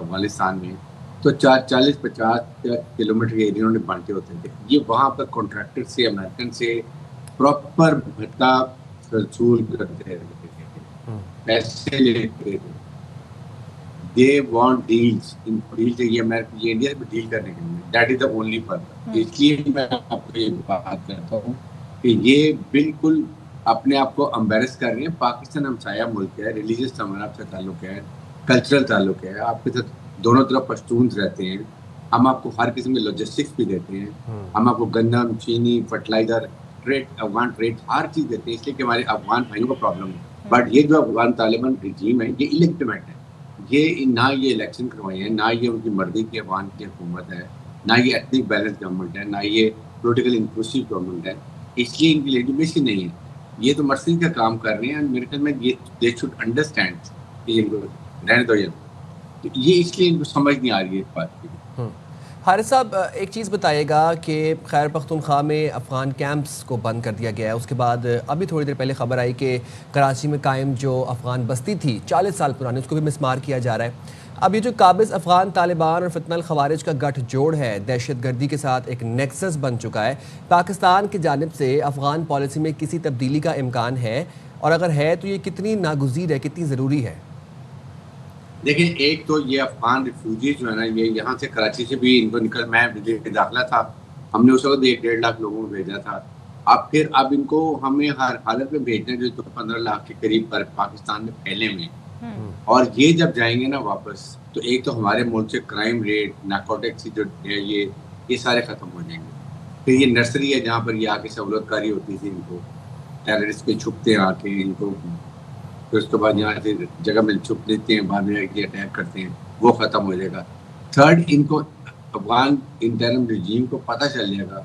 افغانستان میں تو 40-50 کلومیٹر کے ایریوں میں بانٹے ہوتے تھے. یہ وہاں پر کانٹریکٹر سے امریکن سے پراپر بھتا وصول کرتے تھے, پیسے لیتے تھے. دے وانٹ ڈیلز, ان ڈیل چاہیے امریکہ, یہ انڈیا سے ڈیل کرنے کے لیے. That is the only purpose. اس لیے میں آپ کو یہ بات کرتا ہوں کہ یہ بالکل اپنے آپ کو امبیرس کر رہے ہیں. پاکستان ہمسایہ ملک ہے, ریلیجیس ہمارا سے تعلق ہے, کلچرل تعلق ہے. آپ کے ساتھ دونوں طرف پشتونز رہتے ہیں. ہم آپ کو ہر قسم کے لاجسٹکس بھی دیتے ہیں. ہم آپ کو گندم, چینی, فرٹیلائزر, ٹریڈ, افغان ٹریڈ, ہر چیز دیتے ہیں, اس لیے کہ ہمارے افغان بھائیوں کو پرابلم ہے. بٹ یہ جو افغان طالبان رجیم ہے یہ الیکٹمیٹ ہے. یہ نہ یہ الیکشن کروائے ہیں, نہ یہ ان کی مرضی کی افغان کی حکومت ہے, نہ یہ ایتھنک بیلنس گورنمنٹ ہے, نہ یہ پولیٹیکل انکلوسیو گورنمنٹ ہے. اس لیے ان کی لیجیمیسی نہیں ہے. یہ تو مرضی کا کام کر رہے ہیں. میرے خیال میں یہ دے شوڈ انڈرسٹینڈ کہ ان کو رہنے دو. یہ اس لیے ان کو سمجھ نہیں آ رہی ہے اس بات کی. حارث صاحب ایک چیز بتائیے گا کہ خیر پختونخوا میں افغان کیمپس کو بند کر دیا گیا ہے. اس کے بعد ابھی تھوڑی دیر پہلے خبر آئی کہ کراچی میں قائم جو افغان بستی تھی 40 سال پرانی, اس کو بھی مسمار کیا جا رہا ہے. اب یہ جو قابض افغان طالبان اور فتنہ الخوارج کا گٹھ جوڑ ہے, دہشت گردی کے ساتھ ایک نیکسس بن چکا ہے. پاکستان کی جانب سے افغان پالیسی میں کسی تبدیلی کا امکان ہے, اور اگر ہے تو یہ کتنی ناگزیر ہے, کتنی ضروری ہے؟ دیکھیں, ایک تو یہ افغان ریفیوجی جو ہے نا, یہ یہاں سے کراچی سے بھی ان کو نکل, میں داخلہ تھا, ہم نے اس وقت 1.5 لاکھ لوگوں کو بھیجا تھا. اب ان کو ہمیں ہر حالت میں بھیجنا ہے جو 15 لاکھ کے قریب پر پاکستان میں پھیلے ہوئے. اور یہ جب جائیں گے نا واپس, تو ایک تو ہمارے ملک سے کرائم ریٹ, نارکوٹکس جو ہے یہ سارے ختم ہو جائیں گے. پھر یہ نرسری ہے جہاں پر یہ آ کے سہولت کاری ہوتی تھی, ان کو ٹیررسٹ پہ چھپتے ہیں آ کے ان کو, پھر اس کے بعد یہاں سے جگہ میں چھپ لیتے ہیں, بعد میں اٹیک کرتے ہیں, وہ ختم ہو جائے گا. تھرڈ, ان کو افغان انٹرم رجیم کو پتہ چل جائے گا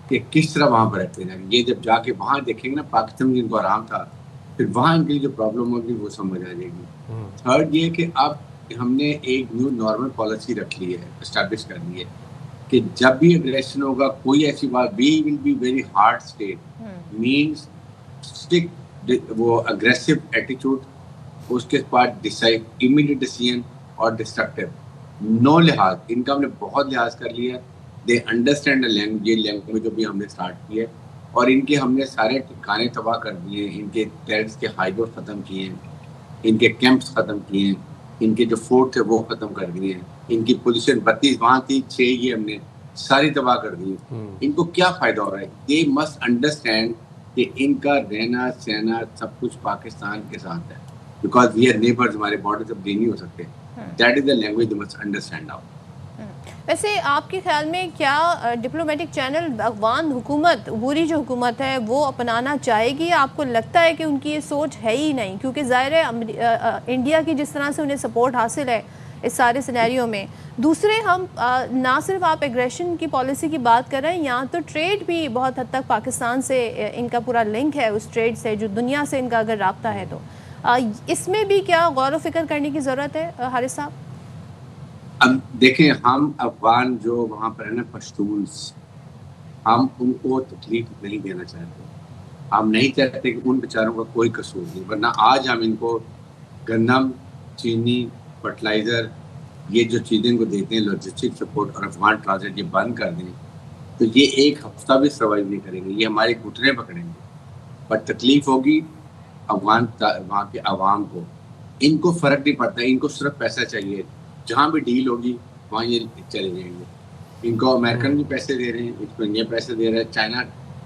کہ کس طرح وہاں پر رہتے ہیں. یہ جب جا کے وہاں دیکھیں گے نا پاکستان میں جن کو آرام تھا, پھر وہاں ان کی جو پرابلم ہوگی وہ سمجھ آ جائے گی. تھرڈ یہ کہ اب ہم نے ایک نیو نارمل پالیسی رکھ لی ہے, اسٹیبلش کر لی ہے کہ جب بھی اگریشن ہوگا, کوئی ایسی بات, we will be very hard state, means stick وہ اگریسو ایٹیچیوڈ, اس کے بعد ڈیسائڈ امیڈیٹ ڈیسیژن اور ڈسٹرکٹیو, نو لحاظ. ان کا ہم نے بہت لحاظ کر لیا. دے انڈرسٹینڈ دا لینگویج, یہ لینگویج جو بھی ہم نے اسٹارٹ کی ہے, اور ان کے ہم نے سارے ٹھکانے تباہ کر دیے ہیں. ان کے ٹیررس کے ہائی وے ختم کیے ہیں, ان کے کیمپس ختم کیے ہیں, ان کے جو فورٹ تھے وہ ختم کر دیے ہیں. ان کی پوزیشن 32 وہاں تھی, 6 یہ ہم نے ساری تباہ کر دی. ان کو کیا فائدہ ہو رہا ہے؟ دے مسٹ انڈرسٹینڈ کہ ان کا رہنا سہنا سب کچھ پاکستان کے ساتھ ہے, بیکاز وی آر نیبرز, ہمارے بارڈر تبدیل نہیں ہو سکتے. That is the language they must understand now. ویسے آپ کے خیال میں کیا ڈپلومیٹک چینل افغان حکومت, عبوری جو حکومت ہے, وہ اپنانا چاہے گی؟ آپ کو لگتا ہے کہ ان کی یہ سوچ ہے ہی نہیں؟ کیونکہ ظاہر ہے انڈیا کی جس طرح سے انہیں سپورٹ حاصل ہے اس سارے سینیریو میں. دوسرے, ہم نہ صرف آپ ایگریشن کی پالیسی کی بات کر رہے ہیں, یہاں تو ٹریڈ بھی بہت حد تک پاکستان سے ان کا پورا لنک ہے, اس ٹریڈ سے جو دنیا سے ان کا اگر رابطہ ہے, تو اس میں بھی کیا غور و فکر کرنے کی ضرورت ہے حارث صاحب؟ اب دیکھیں, ہم افغان جو وہاں پر ہیں نا پشتونس, ہم ان کو تکلیف نہیں دینا چاہتے. ہم نہیں چاہتے کہ ان بیچاروں کا کوئی قصور نہیں, ورنہ آج ہم ان کو گندم, چینی, فرٹیلائزر, یہ جو چیزیں ان کو دیتے ہیں, لاجسٹک سپورٹ اور افغان ٹرانزٹ, یہ بند کر دیں تو یہ ایک ہفتہ بھی سروائیو نہیں کریں گے. یہ ہمارے گھٹنے پکڑیں گے, پر تکلیف ہوگی افغان وہاں کے عوام کو. ان کو فرق نہیں پڑتا, ان کو صرف پیسہ چاہیے. جہاں بھی ڈیل ہوگی وہاں یہ چلے جائیں گے. ان کو امریکن بھی پیسے دے رہے ہیں, اس کو یہ پیسے دے رہے ہیں, چائنا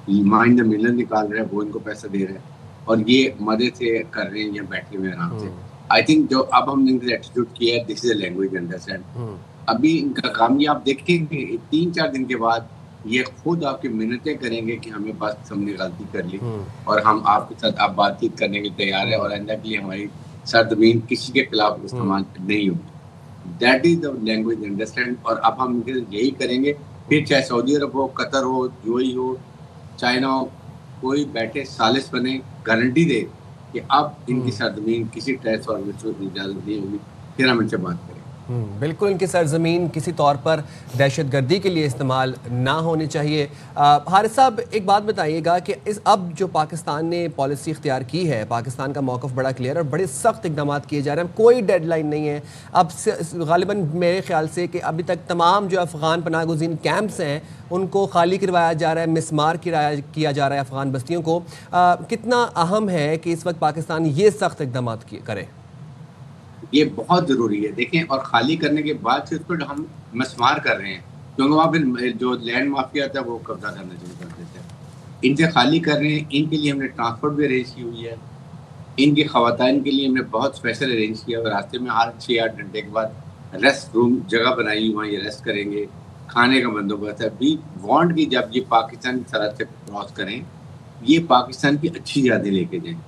مائنڈ دا ملین نکال رہا ہے, وہ ان کو پیسہ دے رہا ہے, اور یہ مدد سے کر رہے ہیں, یہ بیٹھے ہوئے آرام سے. آئی تھنک جو اب ہم نے ایٹیٹیوڈ کیا ہے, دس از اے لینگویج انڈرسٹینڈ. ابھی ان کا کام یہ آپ دیکھیں گے 3-4 دن کے بعد یہ خود آپ کی منتیں کریں گے کہ ہمیں بس ہم نے غلطی کر لی, اور ہم آپ کے ساتھ آپ بات چیت کرنے کے تیار ہے, اور آئندہ کے لیے ہماری سرزمین کسی کے خلاف استعمال نہیں ہوگی. That is the language understand. اور اب ہم یہی کریں گے, پھر چاہے سعودی عرب ہو, قطر ہو, you a E who, China ہو, کوئی بیٹھے سالس بنے, گارنٹی دے کہ اب ان کی سرزمین کسی ٹیسٹ اور اجازت نہیں ہوگی, پھر ہم ان سے بات کریں. بالکل ان کی سرزمین کسی طور پر دہشت گردی کے لیے استعمال نہ ہونی چاہیے. حارث صاحب ایک بات بتائیے گا کہ اب جو پاکستان نے پالیسی اختیار کی ہے، پاکستان کا موقف بڑا کلیئر اور بڑے سخت اقدامات کیے جا رہے ہیں، کوئی ڈیڈ لائن نہیں ہے. اب غالباً میرے خیال سے کہ ابھی تک تمام جو افغان پناہ گزین کیمپس ہیں ان کو خالی کروایا جا رہا ہے، مسمار کیا جا رہا ہے افغان بستیوں کو. کتنا اہم ہے کہ اس وقت پاکستان یہ سخت اقدامات کرے؟ یہ بہت ضروری ہے. دیکھیں، اور خالی کرنے کے بعد سے اس پر ہم مسمار کر رہے ہیں، کیونکہ وہاں پہ جو لینڈ مافیا تھا وہ قبضہ کرنا شروع کر دیتے ہیں. ان سے خالی کر رہے ہیں. ان کے لیے ہم نے ٹرانسپورٹ بھی ارینج کی ہوئی ہے. ان کی خواتین کے لیے ہم نے بہت اسپیشل ارینج کیا، اور راستے میں ہر 6-8 گھنٹے کے بعد ریسٹ روم جگہ بنائی ہوئی، وہاں یہ ریسٹ کریں گے. کھانے کا بندوبست ہے. وی وانٹ کی جب یہ پاکستان کی سرحد سے کراس کریں، یہ پاکستان کی اچھی یادیں لے کے جائیں.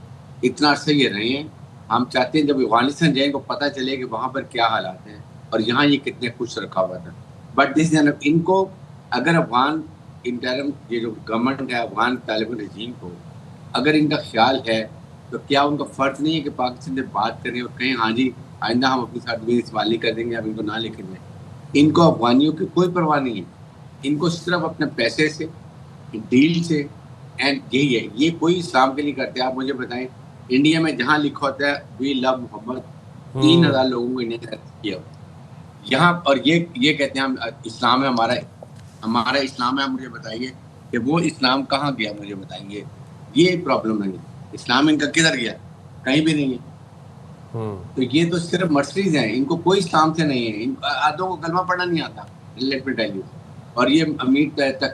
اتنا عرصہ یہ رہے ہیں. ہم چاہتے ہیں جب افغانستان جائیں کو پتہ چلے کہ وہاں پر کیا حالات ہیں اور یہاں یہ کتنے خوش رکھا ہوا تھا. بٹ دس ان کو اگر افغان انٹرم یہ جو گورنمنٹ ہے افغان طالبان رجیم کو اگر ان کا خیال ہے تو کیا ان کا فرض نہیں ہے کہ پاکستان سے بات کریں اور کہیں ہاں جی آئندہ ہم اپنے ساتھ بھی استعمال نہیں کر دیں گے، اب ان کو نہ لکھ دیں. ان کو افغانیوں کی کوئی پرواہ نہیں ہے. ان کو صرف اپنے پیسے سے، ڈیل سے، اینڈ یہی ہے. یہ کوئی اسلام کے لیے کرتے. آپ مجھے بتائیں انڈیا میں جہاں لکھا ہوتا ہے وی لو محمد، 3000 لوگوں کو انڈیا نے کیا یہاں، اور یہ کہتے ہیں ہم اسلام ہے ہمارا اسلام ہے. مجھے بتائیے کہ وہ اسلام کہاں گیا، مجھے بتائیے. یہ پرابلم نہیں ہے. اسلام ان کا کدھر گیا؟ کہیں بھی نہیں ہے. تو یہ تو صرف مرسریز ہیں. ان کو کوئی اسلام سے نہیں ہے. ان آدھوں کو کلمہ پڑھنا نہیں آتا، لیٹ می ٹیل یو. اور یہ امیر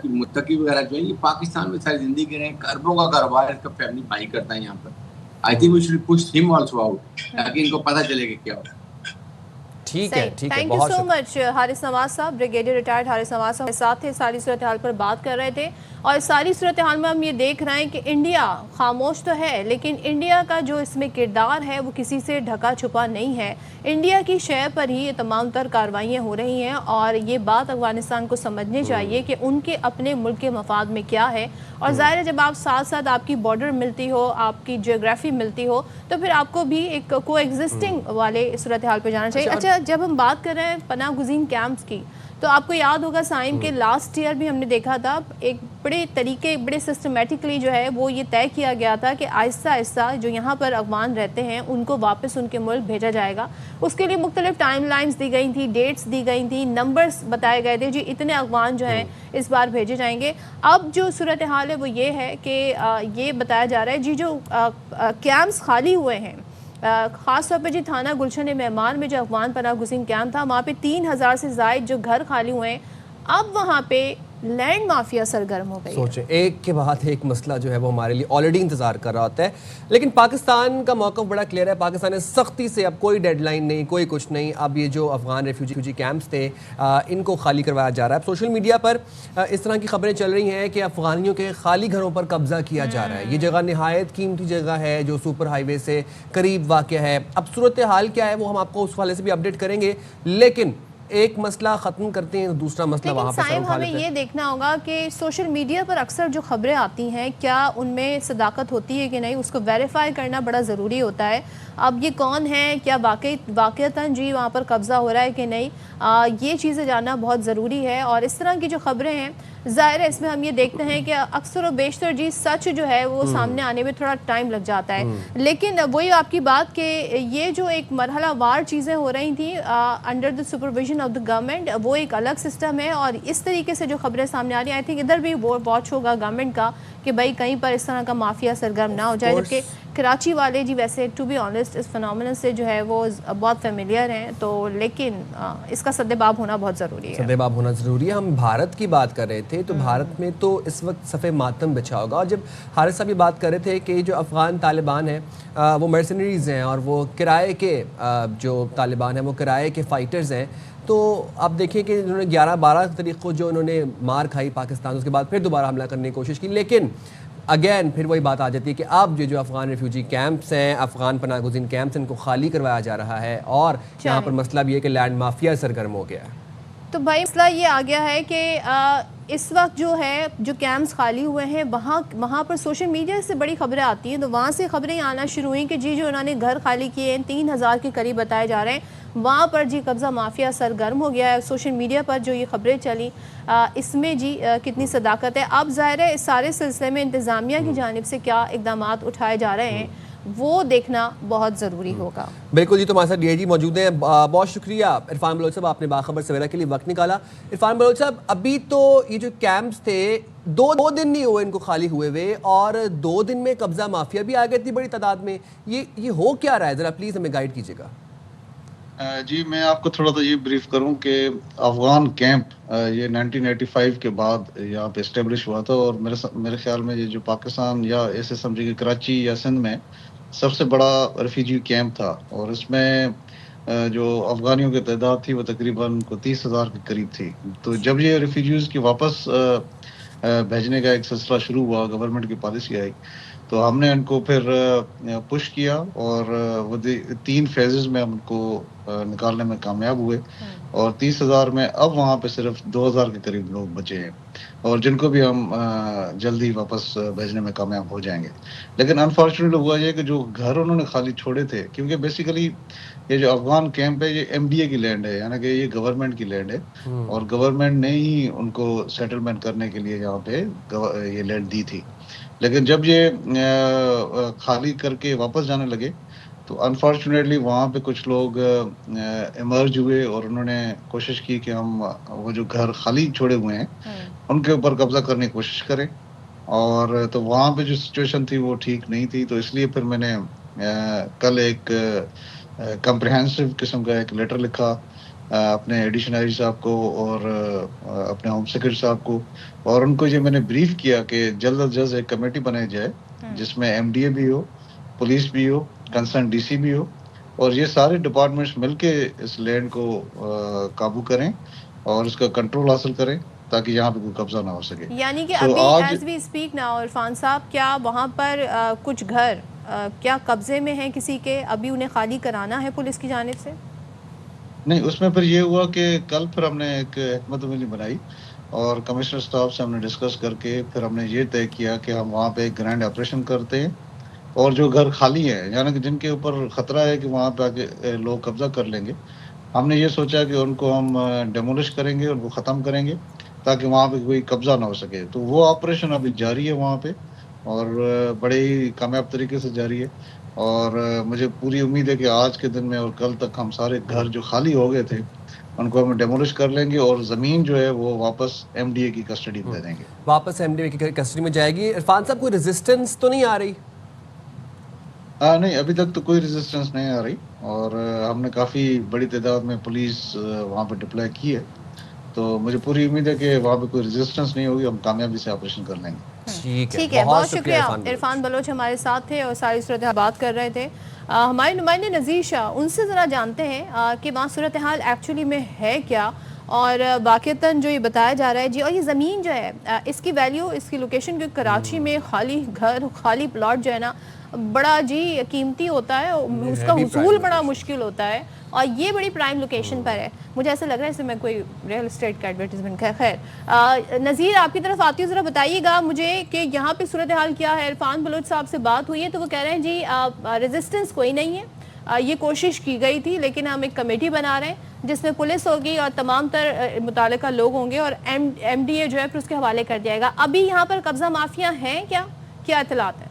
متقی وغیرہ جو ہے یہ پاکستان میں ساری زندگی رہے ہیں. اربوں کا کاروبار اس کا فیملی بھائی کرتا ہے یہاں پر. I think we should push him also out تاکہ ان کو پتہ چلے کہ کیا ہوتا ہے. ٹھیک ہے. تھینک یو سو مچ حارث نواز صاحب. بریگیڈیئر ریٹائرڈ حارث نواز صاحب ساتھ تھے، ساری صورتحال پر بات کر رہے تھے. اور ساری صورتحال میں ہم یہ دیکھ رہے ہیں کہ انڈیا خاموش تو ہے لیکن انڈیا کا جو اس میں کردار ہے وہ کسی سے ڈھکا چھپا نہیں ہے. انڈیا کی شے پر ہی یہ تمام تر کارروائیاں ہو رہی ہیں اور یہ بات افغانستان کو سمجھنی چاہیے کہ ان کے اپنے ملک کے مفاد میں کیا ہے. اور ظاہر ہے جب آپ ساتھ ساتھ آپ کی بارڈر ملتی ہو، آپ کی جیوگرافی ملتی ہو تو پھر آپ کو بھی ایک کو ایگزسٹنگ والے صورتحال پہ جانا چاہیے. اچھا، جب ہم بات کر رہے ہیں پناہ گزین کیمپس کی تو آپ کو یاد ہوگا سائم کے لاسٹ ایئر بھی ہم نے دیکھا تھا ایک بڑے سسٹمیٹکلی جو ہے وہ یہ طے کیا گیا تھا کہ آہستہ آہستہ جو یہاں پر افغان رہتے ہیں ان کو واپس ان کے ملک بھیجا جائے گا. اس کے لیے مختلف ٹائم لائنز دی گئی تھیں، ڈیٹس دی گئی تھیں، نمبرز بتائے گئے تھے جی اتنے افغان جو ہیں اس بار بھیجے جائیں گے. اب جو صورتحال ہے وہ یہ ہے کہ یہ بتایا جا رہا ہے جی جو کیمپس خالی ہوئے ہیں، خاص طور پہ جی تھانہ گلشن مہمان میں جو افغان پناہ گزین کیمپ تھا وہاں پہ 3000 سے زائد جو گھر خالی ہوئے ہیں. اب وہاں پہ لینڈ مافیا سرگرم ہو گئی. سوچیں ایک کے بعد ایک مسئلہ جو ہے وہ ہمارے لیے آلریڈی انتظار کر رہا ہوتا ہے. لیکن پاکستان کا موقف بڑا کلیئر ہے. پاکستان نے سختی سے اب کوئی ڈیڈ لائن نہیں، کوئی کچھ نہیں. اب یہ جو افغان ریفیوجی کیمپس تھے ان کو خالی کروایا جا رہا ہے. اب سوشل میڈیا پر اس طرح کی خبریں چل رہی ہیں کہ افغانیوں کے خالی گھروں پر قبضہ کیا جا رہا ہے. یہ جگہ نہایت قیمتی جگہ ہے جو سپر ہائی وے سے قریب واقع ہے. اب صورتحال کیا ہے وہ ہم آپ کو اس حوالے سے بھی اپڈیٹ کریں گے. لیکن ایک مسئلہ ختم کرتے ہیں، دوسرا مسئلہ وہاں پہ لیکن ہمیں یہ دیکھنا ہوگا کہ سوشل میڈیا پر اکثر جو خبریں آتی ہیں کیا ان میں صداقت ہوتی ہے کہ نہیں، اس کو ویریفائی کرنا بڑا ضروری ہوتا ہے. اب یہ کون ہے، کیا واقعتاً جی وہاں پر قبضہ ہو رہا ہے کہ نہیں، یہ چیزیں جاننا بہت ضروری ہے. اور اس طرح کی جو خبریں ہیں ظاہر ہے اس میں ہم یہ دیکھتے ہیں کہ اکثر و بیشتر جی سچ جو ہے وہ سامنے آنے میں تھوڑا ٹائم لگ جاتا ہے. لیکن وہی آپ کی بات کہ یہ جو ایک مرحلہ وار چیزیں ہو رہی تھیں under the supervision of the government, وہ ایک الگ سسٹم ہے. اور اس طریقے سے جو خبریں سامنے آ رہی ہیں آئی تھنک ادھر بھی واچ ہوگا گورنمنٹ کا کہ بھائی کہیں پر اس طرح کا مافیا سرگرم نہ ہو جائے. جبکہ کراچی والے جی ویسے ٹو بی آنیسٹ اس فنومینن سے جو ہے وہ بہت فیملیئر ہیں، تو لیکن اس کا سدباب ہونا بہت ضروری ہے. سدباب ہونا ضروری ہے. ہم بھارت کی بات کر رہے تھے تو بھارت میں تو اس وقت صف ماتم بچھا ہوگا. اور جب حارث صاحب یہ بات کر رہے تھے کہ جو افغان طالبان ہیں وہ مرسنریز ہیں اور وہ کرائے کے جو طالبان ہیں وہ کرائے کے فائٹرز ہیں، تو آپ دیکھیں کہ انہوں نے 11-12 طریقوں جو انہوں نے مار کھائی پاکستان، اس کے بعد پھر دوبارہ حملہ کرنے کی کوشش کی. لیکن اگین پھر وہی بات آ جاتی ہے کہ اب جو افغان ریفیوجی کیمپس ہیں، افغان پناہ گزین کیمپس، ان کو خالی کروایا جا رہا ہے. اور یہاں پر مسئلہ بھی ہے کہ لینڈ مافیا سرگرم ہو گیا ہے. تو بھائی مسئلہ یہ آ گیا ہے کہ اس وقت جو ہے جو کیمپس خالی ہوئے ہیں وہاں پر سوشل میڈیا سے بڑی خبریں آتی ہیں، تو وہاں سے خبریں آنا شروع ہوئیں کہ جی جو انہوں نے گھر خالی کیے ہیں 3000 کے قریب بتائے جا رہے ہیں. وہاں پر جی قبضہ مافیا سرگرم ہو گیا ہے. سوشل میڈیا پر جو یہ خبریں چلی اس میں جی کتنی صداقت ہے؟ اب ظاہر ہے اس سارے سلسلے میں انتظامیہ کی جانب سے کیا اقدامات اٹھائے جا رہے ہیں وہ دیکھنا بہت ضروری ہوگا. بالکل جی. تو ہمارے ساتھ ڈی آئی جی موجود ہیں. بہت شکریہ عرفان بلوچ صاحب, آپ نے باخبر سویرا کے لیے وقت نکالا. عرفان بلوچ صاحب, ابھی تو یہ جو کیمپس تھے 2 دن نہیں ہوئے ان کو خالی ہوئے ہوئے, اور 2 دن میں قبضہ مافیا بھی آ گئی تھی بڑی تعداد میں. یہ ہو کیا رہا ہے, ذرا پلیز ہمیں گائیڈ کیجیے گا. جی میں آپ کو تھوڑا سا یہ بریف کروں کہ افغان کیمپ یہ 1985 کے بعد یہاں پہ اسٹیبلش ہوا تھا, اور میرے خیال میں یہ جو پاکستان یا ایسے سمجھے کہ کراچی یا سندھ میں سب سے بڑا ریفیوجی کیمپ تھا, اور اس میں جو افغانیوں کی تعداد تھی وہ تقریباً 30,000 کے قریب تھی. تو جب یہ ریفیوجیز کی واپس بھیجنے کا ایک سلسلہ شروع ہوا, گورنمنٹ کی پالیسی آئی, تو ہم نے ان کو پھر پش کیا, اور وہ 3 فیزز میں ہم ان کو نکالنے میں کامیاب ہوئے, اور 30,000 میں اب وہاں پہ صرف 2,000 کے قریب لوگ بچے ہیں, اور جن کو بھی ہم جلدی واپس بھیجنے میں کامیاب ہو جائیں گے. لیکن انفارچونیٹلی ہوا یہ کہ جو گھر انہوں نے خالی چھوڑے تھے, کیونکہ بیسیکلی یہ جو افغان کیمپ ہے یہ ایم ڈی اے کی لینڈ ہے, یعنی کہ یہ گورنمنٹ کی لینڈ ہے, اور گورنمنٹ نے ہی ان کو سیٹلمنٹ کرنے کے لیے یہاں پہ یہ لینڈ دی تھی. لیکن جب یہ خالی کر کے واپس جانے لگے تو انفارچونیٹلی وہاں پہ کچھ لوگ ایمرج ہوئے, اور انہوں نے کوشش کی کہ ہم وہ جو گھر خالی چھوڑے ہوئے ہیں ان کے اوپر قبضہ کرنے کی کوشش کریں. اور تو وہاں پہ جو سچویشن تھی وہ ٹھیک نہیں تھی, تو اس لیے پھر میں نے کل ایک کمپریہنسو قسم کا ایک لیٹر لکھا اپنے ایڈیشنری صاحب کو اور اپنے ہوم سیکرٹری صاحب کو, اور ان کو یہ میں نے بریف کیا کہ جلد از جلد ایک کمیٹی بنائی جائے جس میں ایم ڈی اے بھی ہو, پولیس بھی ہو, کنسرن ڈی سی بھی ہو, اور یہ سارے ڈپارٹمنٹس مل کے اس لینڈ کو قابو کریں اور اس کا کنٹرول حاصل کریں تاکہ یہاں پہ کوئی قبضہ نہ ہو سکے. یعنی کہ ابھی as we speak now Irfan صاحب, کیا وہاں پر کچھ گھر کیا قبضے میں ہیں کسی کے, ابھی انہیں خالی کرانا ہے پولیس کی جانب سے؟ نہیں, اس میں پھر یہ ہوا کہ کل پھر ہم نے ایک حکمت عملی بنائی, اور کمشنر اسٹاف سے ہم نے ڈسکس کر کے پھر ہم نے یہ طے کیا کہ ہم وہاں پہ ایک گرینڈ آپریشن کرتے ہیں, اور جو گھر خالی ہیں یعنی کہ جن کے اوپر خطرہ ہے کہ وہاں پہ آگے لوگ قبضہ کر لیں گے, ہم نے یہ سوچا کہ ان کو ہم ڈیمولش کریں گے, ان کو ختم کریں گے تاکہ وہاں پہ کوئی قبضہ نہ ہو سکے. تو وہ آپریشن ابھی جاری ہے وہاں پہ, اور بڑے ہی کامیاب طریقے سے جاری ہے, اور مجھے پوری امید ہے کہ آج کے دن میں اور کل تک ہم سارے گھر جو خالی ہو گئے تھے ان کو ہم ڈیمولش کر لیں گے, اور زمین جو ہے وہ واپس ایم ڈی اے کی کسٹڈی میں دے دیں گے. واپس ایم ڈی اے کی کسٹڈی میں جائے گی. عرفان صاحب, کوئی ریزسٹنس تو نہیں آ رہی؟ نہیں, ابھی تک تو کوئی ریزسٹنس نہیں آ رہی, اور ہم نے کافی بڑی تعداد میں پولیس وہاں پہ ڈپلائی کی ہے, تو مجھے پوری امید ہے کہ وہاں پہ کوئی ریزسٹنس نہیں ہوگی, ہم کامیابی سے آپریشن کر لیں گے. ٹھیک ہے, بہت شکریہ. عرفان بلوچ ہمارے ساتھ تھے اور ساری صورتحال بات کر رہے تھے. ہمارے نمائندے نذیر شاہ, ان سے ذرا جانتے ہیں کہ وہاں صورتحال ایکچولی میں ہے کیا, اور باقیتاً جو یہ بتایا جا رہا ہے جی, اور یہ زمین جو ہے اس کی ویلیو, اس کی لوکیشن, کیونکہ کراچی میں خالی گھر, خالی پلاٹ جو ہے نا بڑا جی قیمتی ہوتا ہے, اس کا حصول بڑا مشکل ہوتا ہے, اور یہ بڑی پرائم لوکیشن پر ہے. مجھے ایسا لگ رہا ہے اس سے میں کوئی ریئل اسٹیٹ کا ایڈورٹیزمنٹ. خیر نذیر, آپ کی طرف آتی ہوں, ذرا بتائیے گا مجھے کہ یہاں پہ صورتحال کیا ہے. عرفان بلوچ صاحب سے بات ہوئی ہے تو وہ کہہ رہے ہیں جی ریزسٹنس کوئی نہیں ہے, یہ کوشش کی گئی تھی, لیکن ہم ایک کمیٹی بنا رہے ہیں جس میں پولیس ہوگی اور تمام تر متعلقہ لوگ ہوں گے, اور ایم ڈی اے جو ہے پھر اس کے حوالے کر دیا گا. ابھی یہاں پر قبضہ مافیا ہیں کیا اطلاعات ہیں؟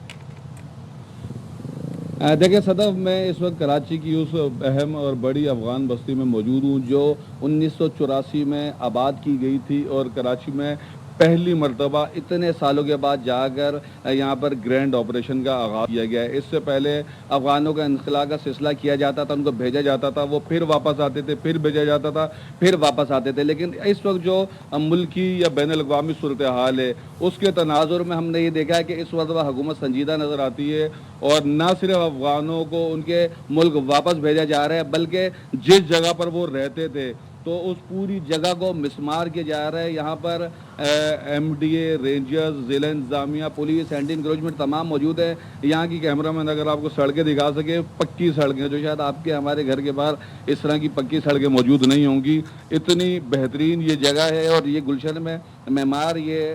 دیکھیں صدف, میں اس وقت کراچی کی اس اہم اور بڑی افغان بستی میں موجود ہوں جو 1984 میں آباد کی گئی تھی, اور کراچی میں پہلی مرتبہ اتنے سالوں کے بعد جا کر یہاں پر گرینڈ آپریشن کا آغاز کیا گیا ہے. اس سے پہلے افغانوں کا انخلا کا سلسلہ کیا جاتا تھا, ان کو بھیجا جاتا تھا, وہ پھر واپس آتے تھے, پھر بھیجا جاتا تھا, پھر واپس آتے تھے. لیکن اس وقت جو ملکی یا بین الاقوامی صورتحال ہے اس کے تناظر میں ہم نے یہ دیکھا ہے کہ اس وقت حکومت سنجیدہ نظر آتی ہے, اور نہ صرف افغانوں کو ان کے ملک واپس بھیجا جا رہا ہے بلکہ جس جگہ پر وہ رہتے تھے تو اس پوری جگہ کو مسمار کیا جا رہا ہے. یہاں پر ایم ڈی اے, رینجرز, ضلع انتظامیہ, پولیس, اینٹی انکروچمنٹ تمام موجود ہے. یہاں کی کیمرہ مین اگر آپ کو سڑکیں دکھا سکے, پکی سڑکیں, جو شاید آپ کے ہمارے گھر کے باہر اس طرح کی پکی سڑکیں موجود نہیں ہوں گی. اتنی بہترین یہ جگہ ہے, اور یہ گلشن میں معمار, یہ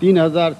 3000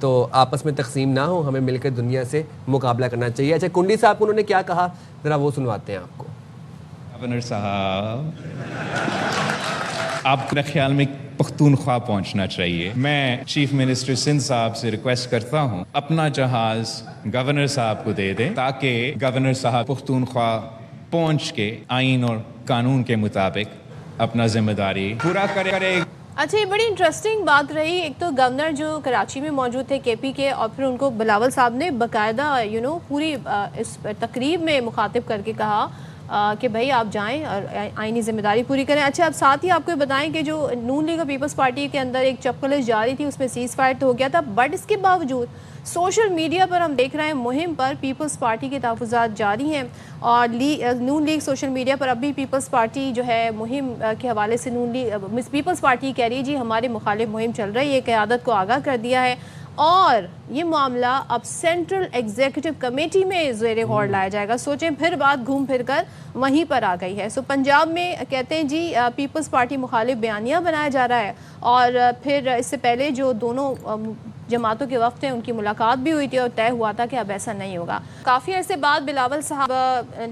تو آپس میں تقسیم نہ ہو, ہمیں مل کر دنیا سے مقابلہ کرنا چاہیے. اچھا, کنڈی صاحب کو انہوں نے کیا کہا, ذرا وہ سنواتے ہیں آپ کو. گورنر صاحب, آپ کے خیال میں پختونخوا پہنچنا چاہیے. میں چیف منسٹر سندھ صاحب سے ریکویسٹ کرتا ہوں اپنا جہاز گورنر صاحب کو دے دیں تاکہ گورنر صاحب پختونخوا پہنچ کے آئین اور قانون کے مطابق اپنا ذمہ داری پورا کرے. اچھا, یہ بڑی انٹرسٹنگ بات رہی. ایک تو گورنر جو کراچی میں موجود تھے کے پی کے, اور پھر ان کو بلاول صاحب نے باقاعدہ پوری اس تقریب میں مخاطب کر کے کہا کہ بھائی آپ جائیں اور آئینی ذمہ داری پوری کریں. اچھا, اب ساتھ ہی آپ کو بتائیں کہ جو نون لیگ اور پیپلز پارٹی کے اندر ایک چپکلش جاری تھی, اس میں سیز فائر تو ہو گیا تھا, بٹ اس کے باوجود سوشل میڈیا پر ہم دیکھ رہے ہیں مہم پر پیپلز پارٹی کے تحفظات جاری ہیں, اور نون لیگ سوشل میڈیا پر اب بھی پیپلز پارٹی جو ہے مہم کے حوالے سے پیپلز پارٹی کہہ رہی جی ہمارے مخالف مہم چل رہی ہے, قیادت کو آگاہ کر دیا ہے, اور یہ معاملہ اب سینٹرل ایگزیکٹو کمیٹی میں زیر غور لایا جائے گا. سوچیں, پھر بات گھوم پھر کر وہیں پر آ گئی ہے. سو پنجاب میں کہتے ہیں جی پیپلز پارٹی مخالف بیانیہ بنایا جا رہا ہے, اور پھر اس سے پہلے جو دونوں جماعتوں کے وفد ہیں ان کی ملاقات بھی ہوئی تھی اور طے ہوا تھا کہ اب ایسا نہیں ہوگا. کافی عرصے بعد بلاول صاحب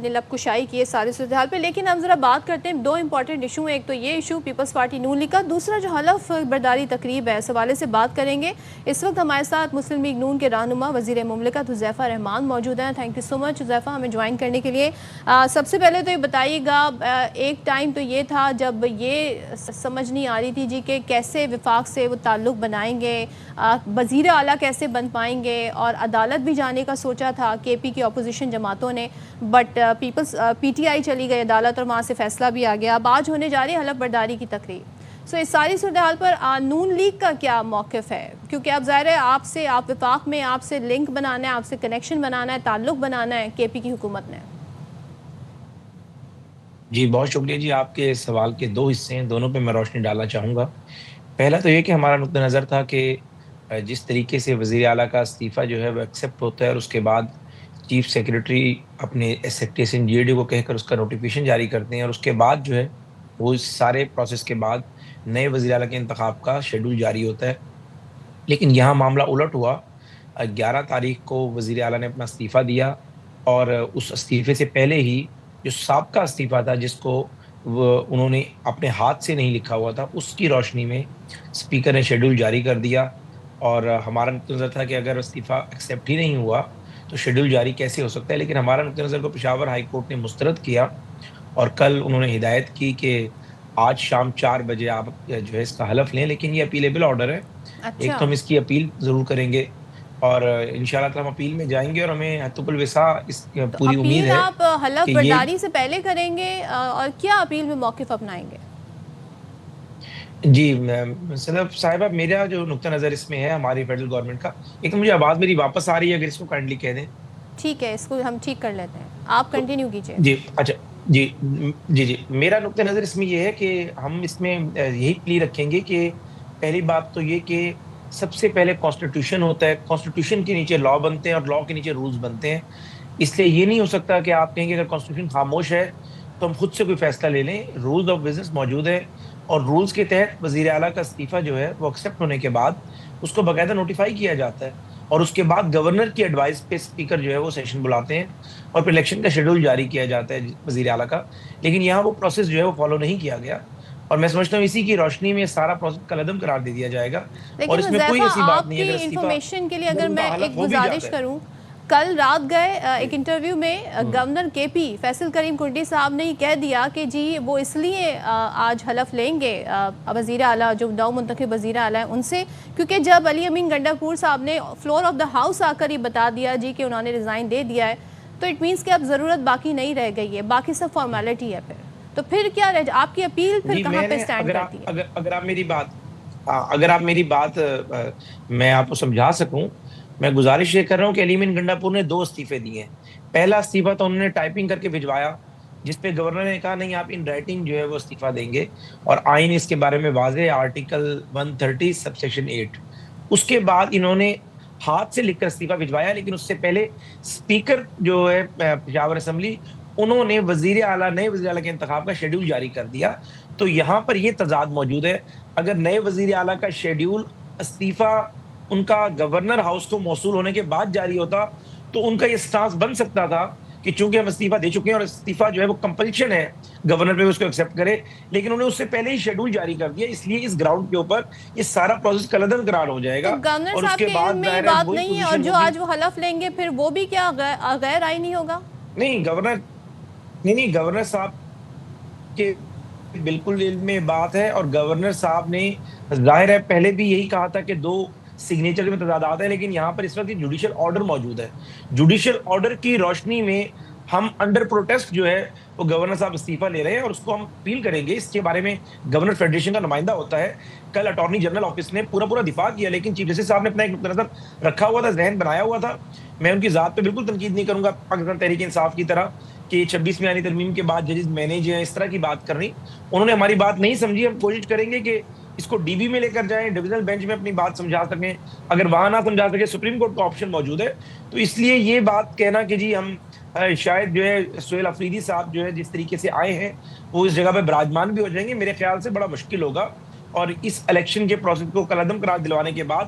نے لب کشائی کی ہے ساری صورتحال پہ, لیکن ہم ذرا بات کرتے ہیں. دو امپورٹنٹ ایشو ہیں, ایک تو یہ ایشو پیپلز پارٹی نون لیگ کا, دوسرا جو حلف برداری تقریب ہے اس حوالے سے بات کریں گے. اس وقت ہمارے ساتھ مسلم لیگ نون کے رہنما وزیر مملکت حذیفہ رحمان موجود ہیں. تھینک یو سو مچ حذیفہ ہمیں جوائن کرنے کے لیے. سب سے پہلے تو یہ بتائیے گا, ایک ٹائم تو یہ تھا جب یہ سمجھ نہیں آ رہی تھی جی کہ کیسے وفاق سے وہ تعلق بنائیں گے, وزیر اعلیٰ کیسے بن پائیں گے, اور عدالت بھی جانے کا سوچا تھا کے پی کی اپوزیشن جماعتوں نے, بٹ پی ٹی آئی چلی گئی عدالت اور وہاں سے فیصلہ بھی آ گیا. اب آج ہونے جا رہی ہے حلف برداری کی تقریب. سو اس ساری صورتحال پر نون لیگ کا کیا موقف ہے, کیونکہ اب ظاہر ہے آپ وفاق میں آپ سے لنک بنانا ہے, آپ سے کنیکشن بنانا ہے, تعلق بنانا ہے کے پی کی حکومت نے. جی بہت شکریہ. جی آپ کے سوال کے دو حصے ہیں, دونوں پہ میں روشنی ڈالنا چاہوں گا. پہلا تو یہ کہ ہمارا نقطہ نظر تھا کہ جس طریقے سے وزیر اعلیٰ کا استعفیٰ جو ہے وہ ایکسیپٹ ہوتا ہے اور اس کے بعد چیف سیکریٹری اپنے ایکسیپٹیشن جی ڈی کو کہہ کر اس کا نوٹیفیکیشن جاری کرتے ہیں, اور اس کے بعد جو ہے وہ اس سارے پروسیس کے بعد نئے وزیر اعلیٰ کے انتخاب کا شیڈول جاری ہوتا ہے. لیکن یہاں معاملہ الٹ ہوا. 11 تاریخ کو وزیر اعلیٰ نے اپنا استعفیٰ دیا, اور اس استعفے سے پہلے ہی جو سابقہ استعفیٰ تھا جس کو انہوں نے اپنے ہاتھ سے نہیں لکھا ہوا تھا, اس کی روشنی میں اسپیکر نے شیڈول جاری کر دیا. اور ہمارا نقطہ نظر تھا کہ اگر استعفیٰ ایکسیپٹ ہی نہیں ہوا تو شیڈول جاری کیسے ہو سکتا ہے. لیکن ہمارا نقطہ نظر کو پشاور ہائی کورٹ نے مسترد کیا, اور کل انہوں نے ہدایت کی کہ آج شام 4 بجے آپ جو ہے اس کا حلف لیں, لیکن یہ اپیلیبل آرڈر ہے. ایک تو ہم اس کی اپیل ضرور کریں گے, اور انشاءاللہ تعالی ہم اپیل میں جائیں گے, اور ہمیں حتب الوسع اس پوری امید ہے. آپ حلف برداری سے پہلے کریں گے, اور کیا اپیل میں موقف اپنائیں گے؟ جی صدف صاحبہ, میرا جو نقطہ نظر اس میں ہے ہماری فیڈرل گورنمنٹ کا, ایک تو مجھے آواز میری واپس آ رہی ہے, اگر اس کو کائنڈلی کہہ دیں. ٹھیک ہے, اس کو ہم ٹھیک کر لیتے ہیں, آپ کنٹینیو کیجئے. جی اچھا, جی میرا نقطہ نظر اس میں یہ ہے کہ ہم اس میں یہی پلی رکھیں گے کہ پہلی بات تو یہ کہ سب سے پہلے کانسٹیٹیوشن ہوتا ہے, کانسٹیٹیوشن کے نیچے لا بنتے ہیں اور لا کے نیچے رولز بنتے ہیں. اس لیے یہ نہیں ہو سکتا کہ آپ کہیں گے اگر کانسٹیٹیوشن خاموش ہے تو ہم خود سے کوئی فیصلہ لے لیں. رولز آف بزنس موجود ہے, اور رولز کے تحت وزیر اعلیٰ کا استعفیٰ جو ہے وہ ایکسیپٹ ہونے کے بعد اس کو باقاعدہ نوٹیفائی کیا جاتا ہے, اور اس کے بعد گورنر کی ایڈوائس پہ اسپیکر جو ہے وہ سیشن بلاتے ہیں, اور پھر الیکشن کا شیڈول جاری کیا جاتا ہے وزیر اعلیٰ کا. لیکن یہاں وہ پروسیس جو ہے وہ فالو نہیں کیا گیا, اور میں سمجھتا ہوں اسی کی روشنی میں سارا پروسیس کلعدم قرار دے دیا جائے گا. اور اس میں کوئی ایسی بات نہیں ہے. آپ کی انفارمیشن کے لیے اگر میں ایک گزارش کروں, کل رات گئے ایک انٹرویو میں گورنر کے پی فیصل کریم کنڈی صاحب نے کہہ دیا کہ جی وہ اس لیے آج حلف لیں گے وزیر اعلیٰ جو نو منتخب وزیر اعلیٰ ہیں ان سے, کیونکہ جب علی امین گنڈاپور صاحب نے فلور آف دا ہاؤس آ کر یہ بتا دیا جی کہ انہوں نے ریزائن دے دیا ہے, تو اٹ مینس کہ اب ضرورت باقی نہیں رہ گئی ہے, باقی سب فارمیلٹی ہے. تو پھر کیا آپ کی اپیل پھر کہاں پہ سٹینڈ کرتی ہے؟ اگر آپ میری بات میں آپ کو سمجھا سکوں, میں گزارش یہ کر رہا ہوں کہ علی امین گنڈاپور نے 2 استعفے دیے ہیں. پہلا استعفیٰ تو انہوں نے ٹائپنگ کر کے بھجوایا, جس پہ گورنر نے کہا نہیں آپ ان رائٹنگ جو ہے وہ استعفیٰ دیں گے, اور آئین اس کے بارے میں واضح آرٹیکل 130 سب سیکشن 8. اس کے بعد انہوں نے ہاتھ سے لکھ کر استعفیٰ بھجوایا, لیکن اس سے پہلے اسپیکر جو ہے پشاور اسمبلی انہوں نے وزیر اعلیٰ نئے وزیر اعلیٰ کے انتخاب کا شیڈول جاری کر دیا. تو یہاں پر یہ تضاد موجود ہے, اگر نئے وزیر اعلیٰ کا شیڈول استعفیٰ ان کا گورنر ہاؤس کو موصول ہونے کے بعد جاری ہوتا تو ان کا یہ سٹانس بن سکتا تھا کہ چونکہ ہم استعفیٰ دے چکے ہیں اور استعفیٰ جو ہے وہ کمپلشن ہے گورنر پہ اس کو ایکسیپٹ کرے، لیکن انہوں نے اس سے پہلے ہی شیڈول جاری کر دیا، اس لیے اس گراؤنڈ کے اوپر یہ سارا پروسیس کلعدم قرار ہو جائے گا. گورنر صاحب کے علم میں یہ بات نہیں ہے، اور جو آج وہ حلف لیں گے پھر وہ بھی کیا غیر آئینی ہوگا؟ نہیں گورنر صاحب کے بالکل علم میں بات ہے، اور گورنر صاحب نے ظاہر ہے پہلے بھی یہی کہا تھا کہ 2 سگنیچر میں تضادات ہیں، لیکن یہاں پر اس وقت جوڈیشل آرڈر موجود ہے. جوڈیشل آرڈر کی روشنی میں ہم انڈر پروٹیسٹ جو ہے وہ گورنر صاحب استعفیٰ لے رہے ہیں، اور اس کو ہم اپیل کریں گے. اس کے بارے میں گورنر فیڈریشن کا نمائندہ ہوتا ہے. کل اٹارنی جنرل آفس نے پورا دفاع کیا، لیکن چیف جسٹس صاحب نے اپنا ایک نقطہ نظر رکھا ہوا تھا، ذہن بنایا ہوا تھا. میں ان کی ذات پہ بالکل تنقید نہیں کروں گا پاکستان تحریک انصاف کی طرح کہ 26ویں آئینی ترمیم کے بعد ججز مینیج ہیں اس طرح کی بات کرنی. انہوں نے ہماری بات نہیں سمجھی. ہم کوشش کریں گے کہ اس کو ڈی بی میں لے کر جائیں، ڈویژنل بینچ میں اپنی بات سمجھا سکیں. اگر وہاں نہ سمجھا سکے سپریم کورٹ کا آپشن موجود ہے. تو اس لیے یہ بات کہنا کہ جی ہم شاید جو ہے سہیل افریدی صاحب جو ہے جس طریقے سے آئے ہیں وہ اس جگہ پہ براجمان بھی ہو جائیں گے، میرے خیال سے بڑا مشکل ہوگا. اور اس الیکشن کے پروسیس کو کالعدم قرار دلوانے کے بعد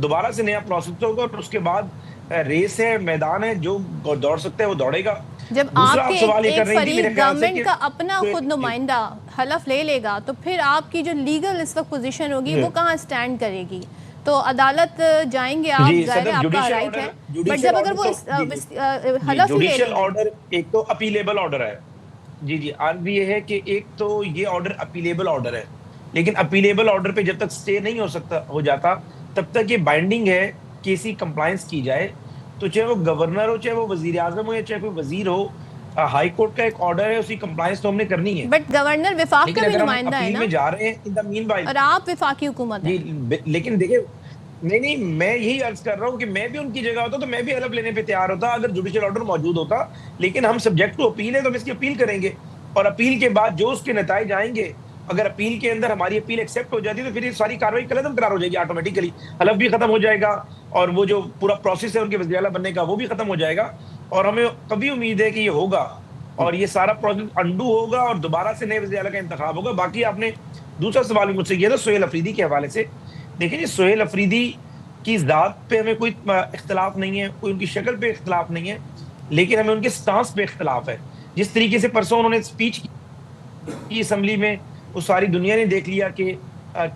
دوبارہ سے نیا پروسیس ہوگا، اور اس کے بعد ریس ہے، میدان ہے، جو دوڑ سکتا ہے وہ دوڑے گا. جب آپ کے ایک فریق گورنمنٹ کا اپنا خود نمائندہ حلف لے لے گا تو پھر آپ کی جو لیگل اس وقت پوزیشن ہوگی وہ کہاں سٹینڈ کرے گی؟ تو عدالت جائیں گے آپ، ظاہر ہے آپ کا رائٹ ہے، بٹ جب اگر وہ حلف لے لیں، آرڈر ایک تو اپیلیبل آرڈر ہے. جی عرض یہ ہے کہ ایک تو یہ آرڈر اپیلیبل آرڈر ہے، لیکن اپیلیبل آرڈر پہ جب تک سٹے نہیں ہو جاتا تب تک یہ بائنڈنگ ہے کہ اسی کمپلائنس کی جائے. تو چاہے وہ گورنر ہو، چاہے وہ وزیر اعظم ہو، یا چاہے کوئی وزیر ہو، ہائی کورٹ کا ایک آرڈر ہے، اسی کمپلائنس تو ہم نے کرنی ہے. بٹ گورنر وفاق کا بھی نمائندہ ہے نا، میں جا رہے ہیں ان دا مین بائی، اور آپ وفاقی حکومت ہیں. لیکن دیکھیں نہیں میں یہی عرض کر رہا ہوں کہ میں بھی ان کی جگہ ہوتا تو میں بھی حلف لینے پہ تیار ہوتا اگر جوڈیشل آرڈر موجود ہوتا. لیکن ہم سبجیکٹ ٹو اپیل ہے تو ہم اس کی اپیل کریں گے، اور اپیل کے بعد جو اس کے نتائج آئیں گے، اگر اپیل کے اندر ہماری اپیل ایکسیپٹ ہو جاتی ہے تو پھر یہ ساری کاروائی کالعدم قرار ہو جائے گی، آٹومیٹیکلی حلف بھی ختم ہو جائے گا، اور وہ جو پورا پروسیس ہے ان کے وزیر اعلیٰ بننے کا وہ بھی ختم ہو جائے گا. اور ہمیں کبھی امید ہے کہ یہ ہوگا اور یہ سارا پروسیس انڈو ہوگا اور دوبارہ سے نئے وزیر اعلیٰ کا انتخاب ہوگا. باقی آپ نے دوسرا سوال بھی مجھ سے کیا تھا سہیل افریدی کے حوالے سے. دیکھیں جی سہیل افریدی کی ذات پہ ہمیں کوئی اختلاف نہیں ہے، کوئی ان کی شکل پہ اختلاف نہیں ہے، لیکن ہمیں ان کے سٹانس پہ اختلاف ہے. جس طریقے سے پرسوں انہوں نے اسپیچ کی اسمبلی میں، وہ ساری دنیا نے دیکھ لیا کہ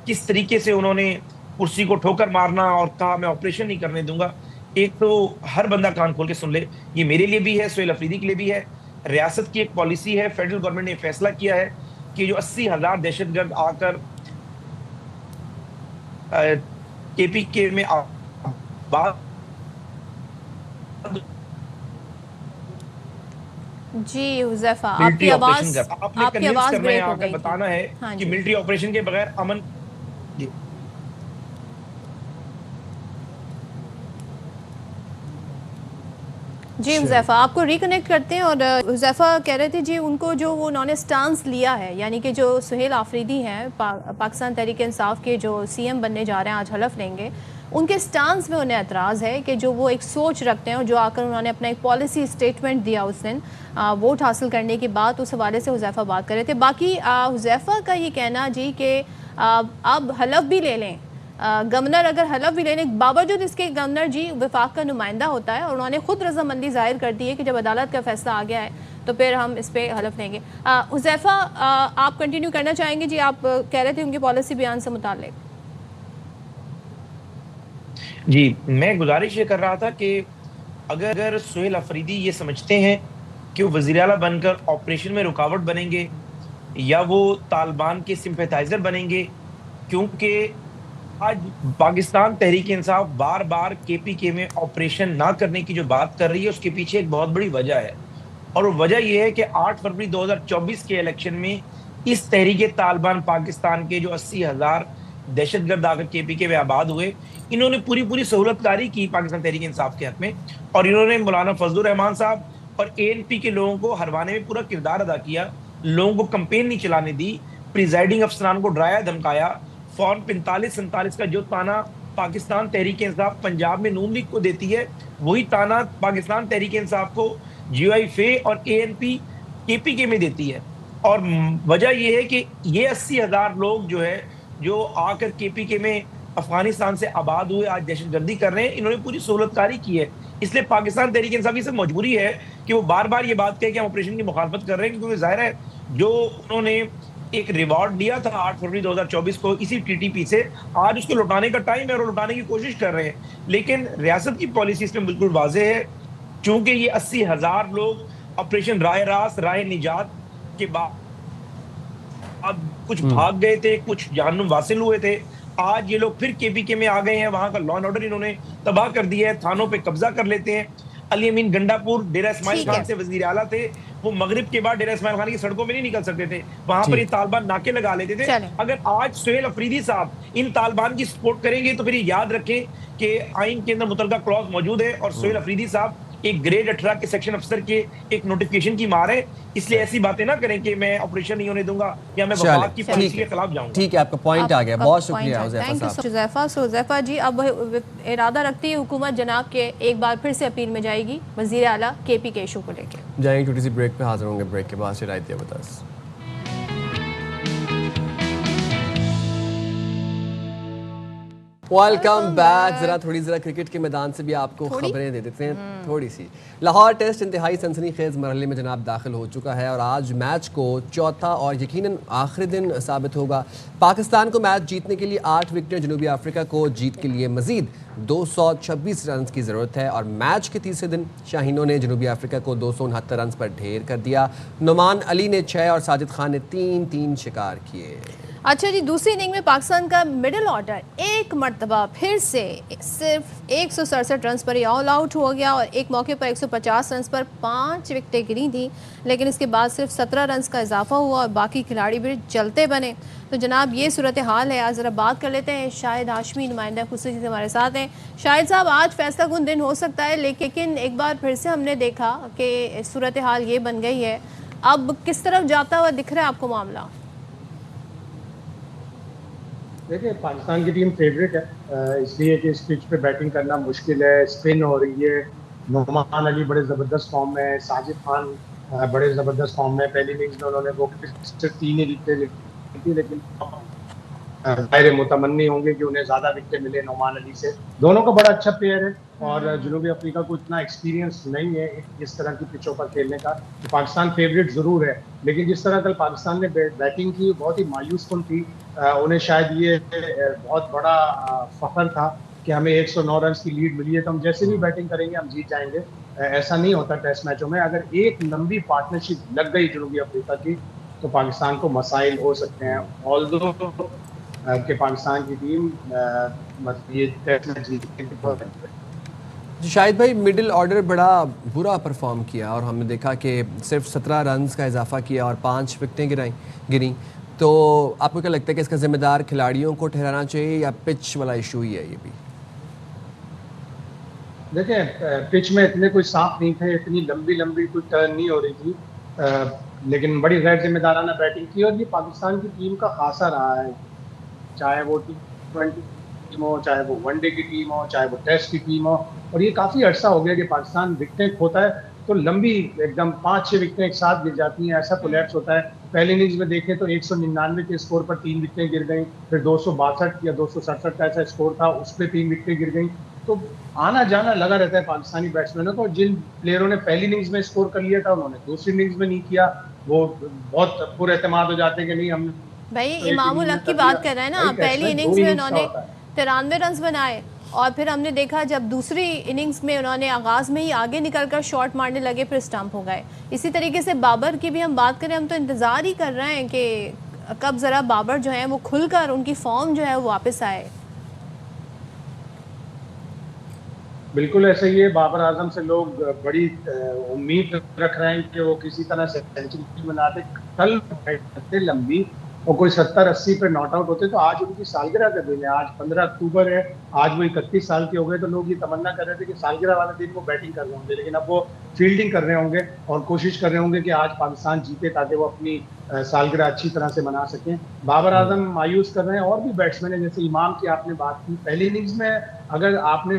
کس طریقے سے انہوں نے کرسی کو ٹھوکر مارنا اور کہا میں آپریشن نہیں کرنے دوں گا. ایک تو ہر بندہ کان کھول کے سن لے، یہ میرے لیے بھی ہے، سہیل افریدی کے لیے بھی ہے. ریاست کی ایک پالیسی ہے، فیڈرل گورنمنٹ نے فیصلہ کیا ہے کہ جو 80,000 دہشت گرد آ کر کے پی کے میں جی حذیفہ آپ کی آواز بریک ہو گئی، بتانا ہے کہ ملٹری آپریشن کے بغیر امن. جی حذیفہ آپ کو ریکنیکٹ کرتے ہیں. اور حذیفہ کہہ رہے تھے جی ان کو جو وہ انہوں نے سٹانس لیا ہے، یعنی کہ جو سہیل آفریدی ہیں پاکستان تحریک انصاف کے جو سی ایم بننے جا رہے ہیں، آج حلف لیں گے، ان کے سٹانس میں انہیں اعتراض ہے کہ جو وہ ایک سوچ رکھتے ہیں، اور جو آ کر انہوں نے اپنا ایک پالیسی اسٹیٹمنٹ دیا اس دن ووٹ حاصل کرنے کے بعد، اس حوالے سے حذیفہ بات کر رہے تھے. باقی حذیفہ کا یہ کہنا جی کہ اب حلف بھی لے لیں، گورنر اگر حلف بھی لینے باوجود اس کے گورنر جی وفاق کا نمائندہ ہوتا ہے، اور انہوں نے خود رضامندی ظاہر کر دی ہے کہ جب عدالت کا فیصلہ آ گیا ہے تو پھر ہم اس پہ حلف لیں گے. حذیفہ آپ کنٹینیو کرنا چاہیں گے؟ جی آپ کہہ رہے تھے ان کے پالیسی بیان سے متعلق. جی میں گزارش یہ کر رہا تھا کہ اگر سہیل افریدی یہ سمجھتے ہیں کہ وہ وزیر اعلیٰ بن کر آپریشن میں رکاوٹ بنیں گے یا وہ طالبان کے سمپیتھائزر بنیں گے، کیونکہ آج پاکستان تحریک انصاف بار بار کے پی کے میں آپریشن نہ کرنے کی جو بات کر رہی ہے اس کے پیچھے ایک بہت بڑی وجہ ہے. اور وہ وجہ یہ ہے کہ 8 فروری 2024 کے الیکشن میں اس تحریک طالبان پاکستان کے جو 80,000 دہشت گرد آ کر کے پی کے میں آباد ہوئے، انہوں نے پوری سہولت کاری کی پاکستان تحریک انصاف کے حق میں، اور انہوں نے مولانا فضل الرحمان صاحب اور اے این پی کے لوگوں کو ہروانے میں پورا کردار ادا کیا. لوگوں کو کمپین نہیں چلانے دی، پریزائڈنگ افسران کو ڈرایا دھمکایا. فارم 45-47 کا جو تانا پاکستان تحریک انصاف پنجاب میں نون لیگ کو دیتی ہے، وہی تانا پاکستان تحریک انصاف کو جی آئی فے اور اے این پی کے پی کے میں دیتی ہے. اور وجہ یہ ہے کہ یہ 80,000 لوگ جو ہے جو آ کر کے پی کے میں افغانستان سے آباد ہوئے آج دہشت گردی کر رہے ہیں, انہوں نے پوری سہولت کاری کی ہے. اس لیے پاکستان تحریک انصافی سے مجبوری ہے کہ وہ بار بار یہ بات کہے کہ ہم آپریشن کی مخالفت کر رہے ہیں, کیونکہ ظاہر ہے جو انہوں نے ایک ریوارڈ دیا تھا 8 فروری 2024 کو اسی ٹی ٹی پی سے, آج اس کو لوٹانے کا ٹائم ہے اور لوٹانے کی کوشش کر رہے ہیں. لیکن ریاست کی پالیسی اس میں بالکل واضح ہے, چونکہ یہ 80,000 لوگ آپریشن راہ راست راہ نجات کے بعد کچھ بھاگ گئے تھے, کچھ جہنم واصل ہوئے تھے, آج یہ لوگ پھر کے پی کے میں آ گئے ہیں, وہاں کا لا اینڈ آرڈر انہوں نے تباہ کر دیا ہے, تھانوں پہ قبضہ کر لیتے ہیں. علی امین گنڈا پور ڈیرہ اسماعیل خان سے وزیر اعلیٰ تھے, وہ مغرب کے بعد ڈیرہ اسماعیل خان کی سڑکوں میں نہیں نکل سکتے تھے, وہاں پر یہ طالبان ناکے لگا لیتے تھے. اگر آج سہیل افریدی صاحب ان طالبان کی سپورٹ کریں گے تو پھر یاد رکھیں کہ آئین کے اندر متعلقہ کلوز موجود ہے, اور سہیل افریدی صاحب ایک گریڈ 18 کے سیکشن افسر کے ایک نوٹیفیکیشن کی مار ہے, اس لیے ایسی باتیں نہ کریں کہ میں آپریشن نہیں ہونے دوں گا یا میں وفاق کی پالیسی کے خلاف جاؤں گا. ٹھیک ہے, آپ کا پوائنٹ آ گیا, بہت شکریہ حذیفہ. حذیفہ جی, اب ارادہ رکھتی ہے حکومت جناب کے ایک بار پھر سے اپیل میں جائے گی وزیر اعلیٰ کے پی کے ایشو کو لے کے. جائیں گے چھوٹی سی بریک پہ, حاضر ہوں گے بریک کے بعد. شرائط بتاس ویلکم بیک. ذرا کرکٹ کے میدان سے بھی آپ کو خبریں دے دیتے ہیں تھوڑی سی. لاہور ٹیسٹ انتہائی سنسنی خیز مرحلے میں جناب داخل ہو چکا ہے, اور آج میچ کو چوتھا اور یقیناً آخری دن ثابت ہوگا. پاکستان کو میچ جیتنے کے لیے 8 وکٹیں, جنوبی افریقہ کو جیت کے لیے مزید 226 رنز کی ضرورت ہے, اور میچ کے تیسرے دن شاہینوں نے جنوبی افریقہ کو 269 رنز پر ڈھیر کر دیا. نعمان علی نے 6 اور ساجد خان نے 3 شکار کیے. اچھا جی, دوسری اننگ میں پاکستان کا مڈل آرڈر ایک مرتبہ پھر سے صرف 167 رنز پر ہی آل آؤٹ ہو گیا, اور ایک موقع پر 150 رنز پر 5 وکٹیں گری تھیں, لیکن اس کے بعد صرف 17 رنز کا اضافہ ہوا اور باقی کھلاڑی بھی چلتے بنے. تو جناب یہ صورتحال ہے. آج ذرا بات کر لیتے ہیں, شاہد ہاشمی نمائندہ خصوصی سے ہمارے ساتھ ہیں. شاہد صاحب, آج فیصلہ کن دن ہو سکتا ہے, لیکن ایک بار پھر سے ہم نے دیکھا کہ صورتحال یہ بن گئی ہے. اب کس طرف جاتا ہوا دکھ رہا ہے آپ کو معاملہ؟ دیکھیں, پاکستان کی ٹیم فیوریٹ ہے, اس لیے کہ اس پچ پہ بیٹنگ کرنا مشکل ہے, اسپن ہو رہی ہے. نعمان علی بڑے زبردست فارم میں, ساجد خان بڑے زبردست فارم میں. پہلی اننگز میں انہوں نے وہ صرف 3 ہی وکٹیں لی تھی, لیکن ظاہر متمنی ہوں گے کہ انہیں زیادہ وکٹیں ملے نعمان علی سے. دونوں کا بڑا اچھا پلیئر ہے, اور جنوبی افریقہ کو اتنا ایکسپیرینس نہیں ہے اس طرح کی پچوں پر کھیلنے کا. پاکستان فیوریٹ ضرور ہے, لیکن جس طرح کل پاکستان نے بیٹنگ کی بہت ہی مایوس کن تھی. انہیں شاید یہ بہت بڑا فخر تھا کہ ہمیں 109 رنز کی لیڈ ملی ہے, تو ہم جیسے بھی بیٹنگ کریں گے ہم جیت جائیں گے. ایسا نہیں ہوتا ٹیسٹ میچوں میں. اگر ایک لمبی پارٹنرشپ لگ گئی جنوبی افریقہ کی تو پاکستان کو مسائل ہو سکتے ہیں. آلدو کہ پاکستان کی ٹیم یہ ٹیسٹ میچ جیتنے کی. شاہد بھائی, مڈل آرڈر بڑا برا پرفارم کیا, اور ہم نے دیکھا کہ صرف 17 رنز کا اضافہ کیا اور 5 وکٹیں گریں. تو آپ کو کیا لگتا ہے کہ اس کا ذمہ دار کھلاڑیوں کو ٹھہرانا چاہیے یا پچ والا ایشو ہی ہے یہ بھی؟ دیکھیں, پچ میں اتنے کوئی صاف نہیں تھے, اتنی لمبی کوئی ٹرن نہیں ہو رہی تھی, لیکن بڑی غیر ذمہ دارانہ بیٹنگ کی. اور یہ پاکستان کی ٹیم کا خاصا رہا ہے, چاہے وہ T20 ٹیم ہو, چاہے وہ ون ڈے کی ٹیم ہو, چاہے وہ ٹیسٹ کی ٹیم ہو. اور یہ کافی عرصہ ہو گیا کہ پاکستان وکٹیں کھوتا ہے تو لمبی ایک دم 5-6 وکٹیں ایک ساتھ گر جاتی ہیں, ایسا کولیپس ہوتا ہے. پہلی اننگز میں دیکھیں تو 199 کے اسکور پر 3 وکٹیں گر گئیں, پھر 262 یا 267 کا ایسا اسکور تھا, اس پہ 3 وکٹیں گر گئیں. تو آنا جانا لگا رہتا ہے پاکستانی بیٹسمینوں کو. جن پلیئروں نے پہلی اننگز میں اسکور کر لیا تھا انہوں نے دوسری اننگز میں نہیں کیا, وہ بہت پر اعتماد ہو جاتے ہیں کہ نہیں ہم. بھائی امام الحق کی بات کر رہے ہیں نا, پہلی اننگز میں انہوں نے 93 رنز بنائے, اور پھر ہم نے دیکھا جب دوسری اننگز میں انہوں نے آغاز میں ہی آگے نکل کر شاٹ مارنے لگے, پھر اسٹمپ ہو گئے. اسی طریقے سے بابر کی بھی ہم بات کریں, ہم تو انتظار ہی کر رہے ہیں کہ کب ذرا بابر جو ہیں وہ کھل کر ان کی فارم جو ہے وہ واپس آئے. بالکل ایسا ہی ہے. بابر اعظم سے لوگ بڑی امید رکھ رہے ہیں کہ وہ کسی طرح سے سینچری بناتے. کل لمبی وہ کوئی 70-80 پہ ناٹ آؤٹ ہوتے, تو آج ان کی سالگرہ کا دن ہے. آج 15 اکتوبر ہے, آج وہ 31 سال کے ہو گئے. تو لوگ یہ تمنا کر رہے تھے کہ سالگرہ والے دن وہ بیٹنگ کر رہے ہوں گے, لیکن اب وہ فیلڈنگ کر رہے ہوں گے اور کوشش کر رہے ہوں گے کہ آج پاکستان جیتے تاکہ وہ اپنی سالگرہ اچھی طرح سے منا سکیں. بابر اعظم مایوس کر رہے ہیں, اور بھی بیٹسمین ہیں جیسے امام کی آپ نے بات کی. پہلی اننگز میں اگر آپ نے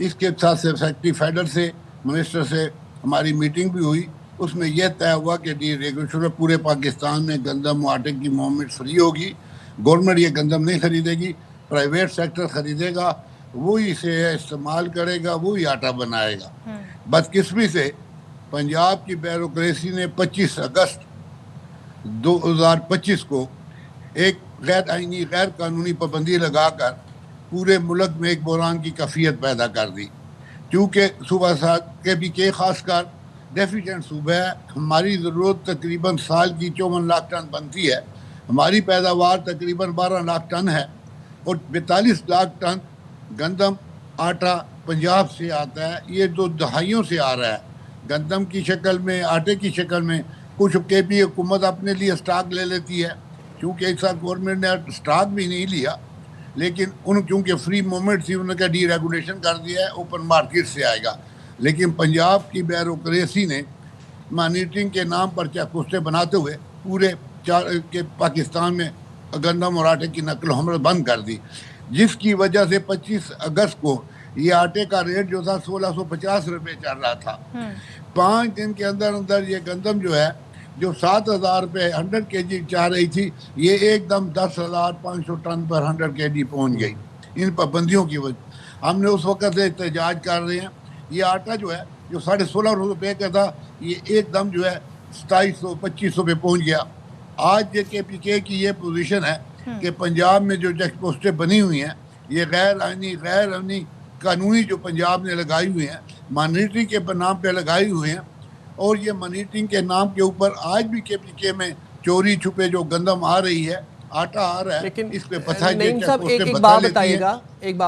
اس کے ساتھ سیکرٹری فیڈرل سے منسٹر سے ہماری میٹنگ بھی ہوئی. اس میں یہ طے ہوا کہ ڈی ریگولیشن پورے پاکستان میں گندم و آٹے کی موومنٹ فری ہوگی. گورنمنٹ یہ گندم نہیں خریدے گی, پرائیویٹ سیکٹر خریدے گا, وہی اسے استعمال کرے گا, وہی آٹا بنائے گا. بدقسمتی سے پنجاب کی بیوروکریسی نے 25 اگست 2025 کو ایک غیر آئینی غیر قانونی پابندی لگا کر پورے ملک میں ایک بحران کی کیفیت پیدا کر دی. کیونکہ صوبہ کے بھی کے خاص کر ڈیفیشینٹ صوبہ ہے. ہماری ضرورت تقریباً سال کی 54 لاکھ ٹن بنتی ہے. ہماری پیداوار تقریباً 12 لاکھ ٹن ہے اور 42 لاکھ ٹن گندم آٹا پنجاب سے آتا ہے. یہ 2 دہائیوں سے آ رہا ہے گندم کی شکل میں, آٹے کی شکل میں. کچھ کے پی حکومت اپنے لیے اسٹاک لے لیتی ہے, کیونکہ اس سال گورنمنٹ نے اسٹاک بھی نہیں لیا, لیکن کیونکہ فری موومنٹ تھی انہوں نے ڈی ریگولیشن کر دیا ہے, اوپن مارکیٹ سے آئے گا. لیکن پنجاب کی بیوروکریسی نے مانیٹرنگ کے نام پر چیک پوسٹیں بناتے ہوئے پورے پاکستان میں گندم اور آٹے کی نقل و حمل بند کر دی, جس کی وجہ سے 25 اگست کو یہ آٹے کا ریٹ جو تھا 1650 روپے چل رہا تھا. 5 دن کے اندر اندر یہ گندم جو ہے جو 7000 روپے 100 کے جی چاہ رہی تھی, یہ ایک دم 10,500 ٹن پر 100 کے جی پہنچ گئی ان پابندیوں کی وجہ. ہم نے اس وقت سے احتجاج کر رہے ہیں. یہ آٹا جو ہے جو 1650 روپے کا تھا, یہ ایک دم جو ہے 2700-2500 پہ پہنچ گیا. آج یہ کے پی کے کی یہ پوزیشن ہے کہ پنجاب میں جو چیک پوسٹیں بنی ہوئی ہیں یہ غیر آئینی قانونی جو پنجاب نے لگائی ہوئی ہیں, مانیٹرنگ کے نام پہ لگائی ہوئی ہیں, اور یہ مانیٹرنگ کے نام کے اوپر آج بھی کے پی کے میں چوری چھپے جو گندم آ رہی ہے, آٹا آ رہا ہے. لیکن اس پہ پتہ نعیم صاحب ایک بات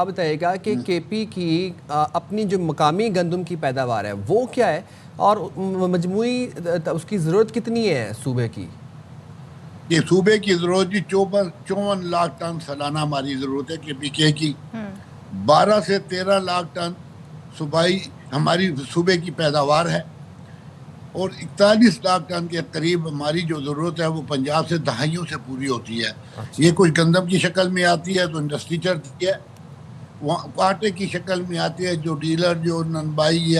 بتائیے گا کہ کے پی کی اپنی جو مقامی گندم کی پیداوار ہے وہ کیا ہے, اور مجموعی اس کی ضرورت کتنی ہے صوبے کی؟ یہ صوبے کی ضرورت جی 54 لاکھ ٹن سالانہ ہماری ضرورت ہے کے پی کے کی. 12 سے 13 لاکھ ٹن صوبائی ہماری صوبے کی پیداوار ہے, اور 41 لاکھ ٹن کے قریب ہماری جو ضرورت ہے وہ پنجاب سے دہائیوں سے پوری ہوتی ہے. یہ کچھ گندم کی شکل میں آتی ہے تو انڈسٹری چلتی ہے, آٹے کی شکل میں آتی ہے جو ڈیلر جو ننبائی یہ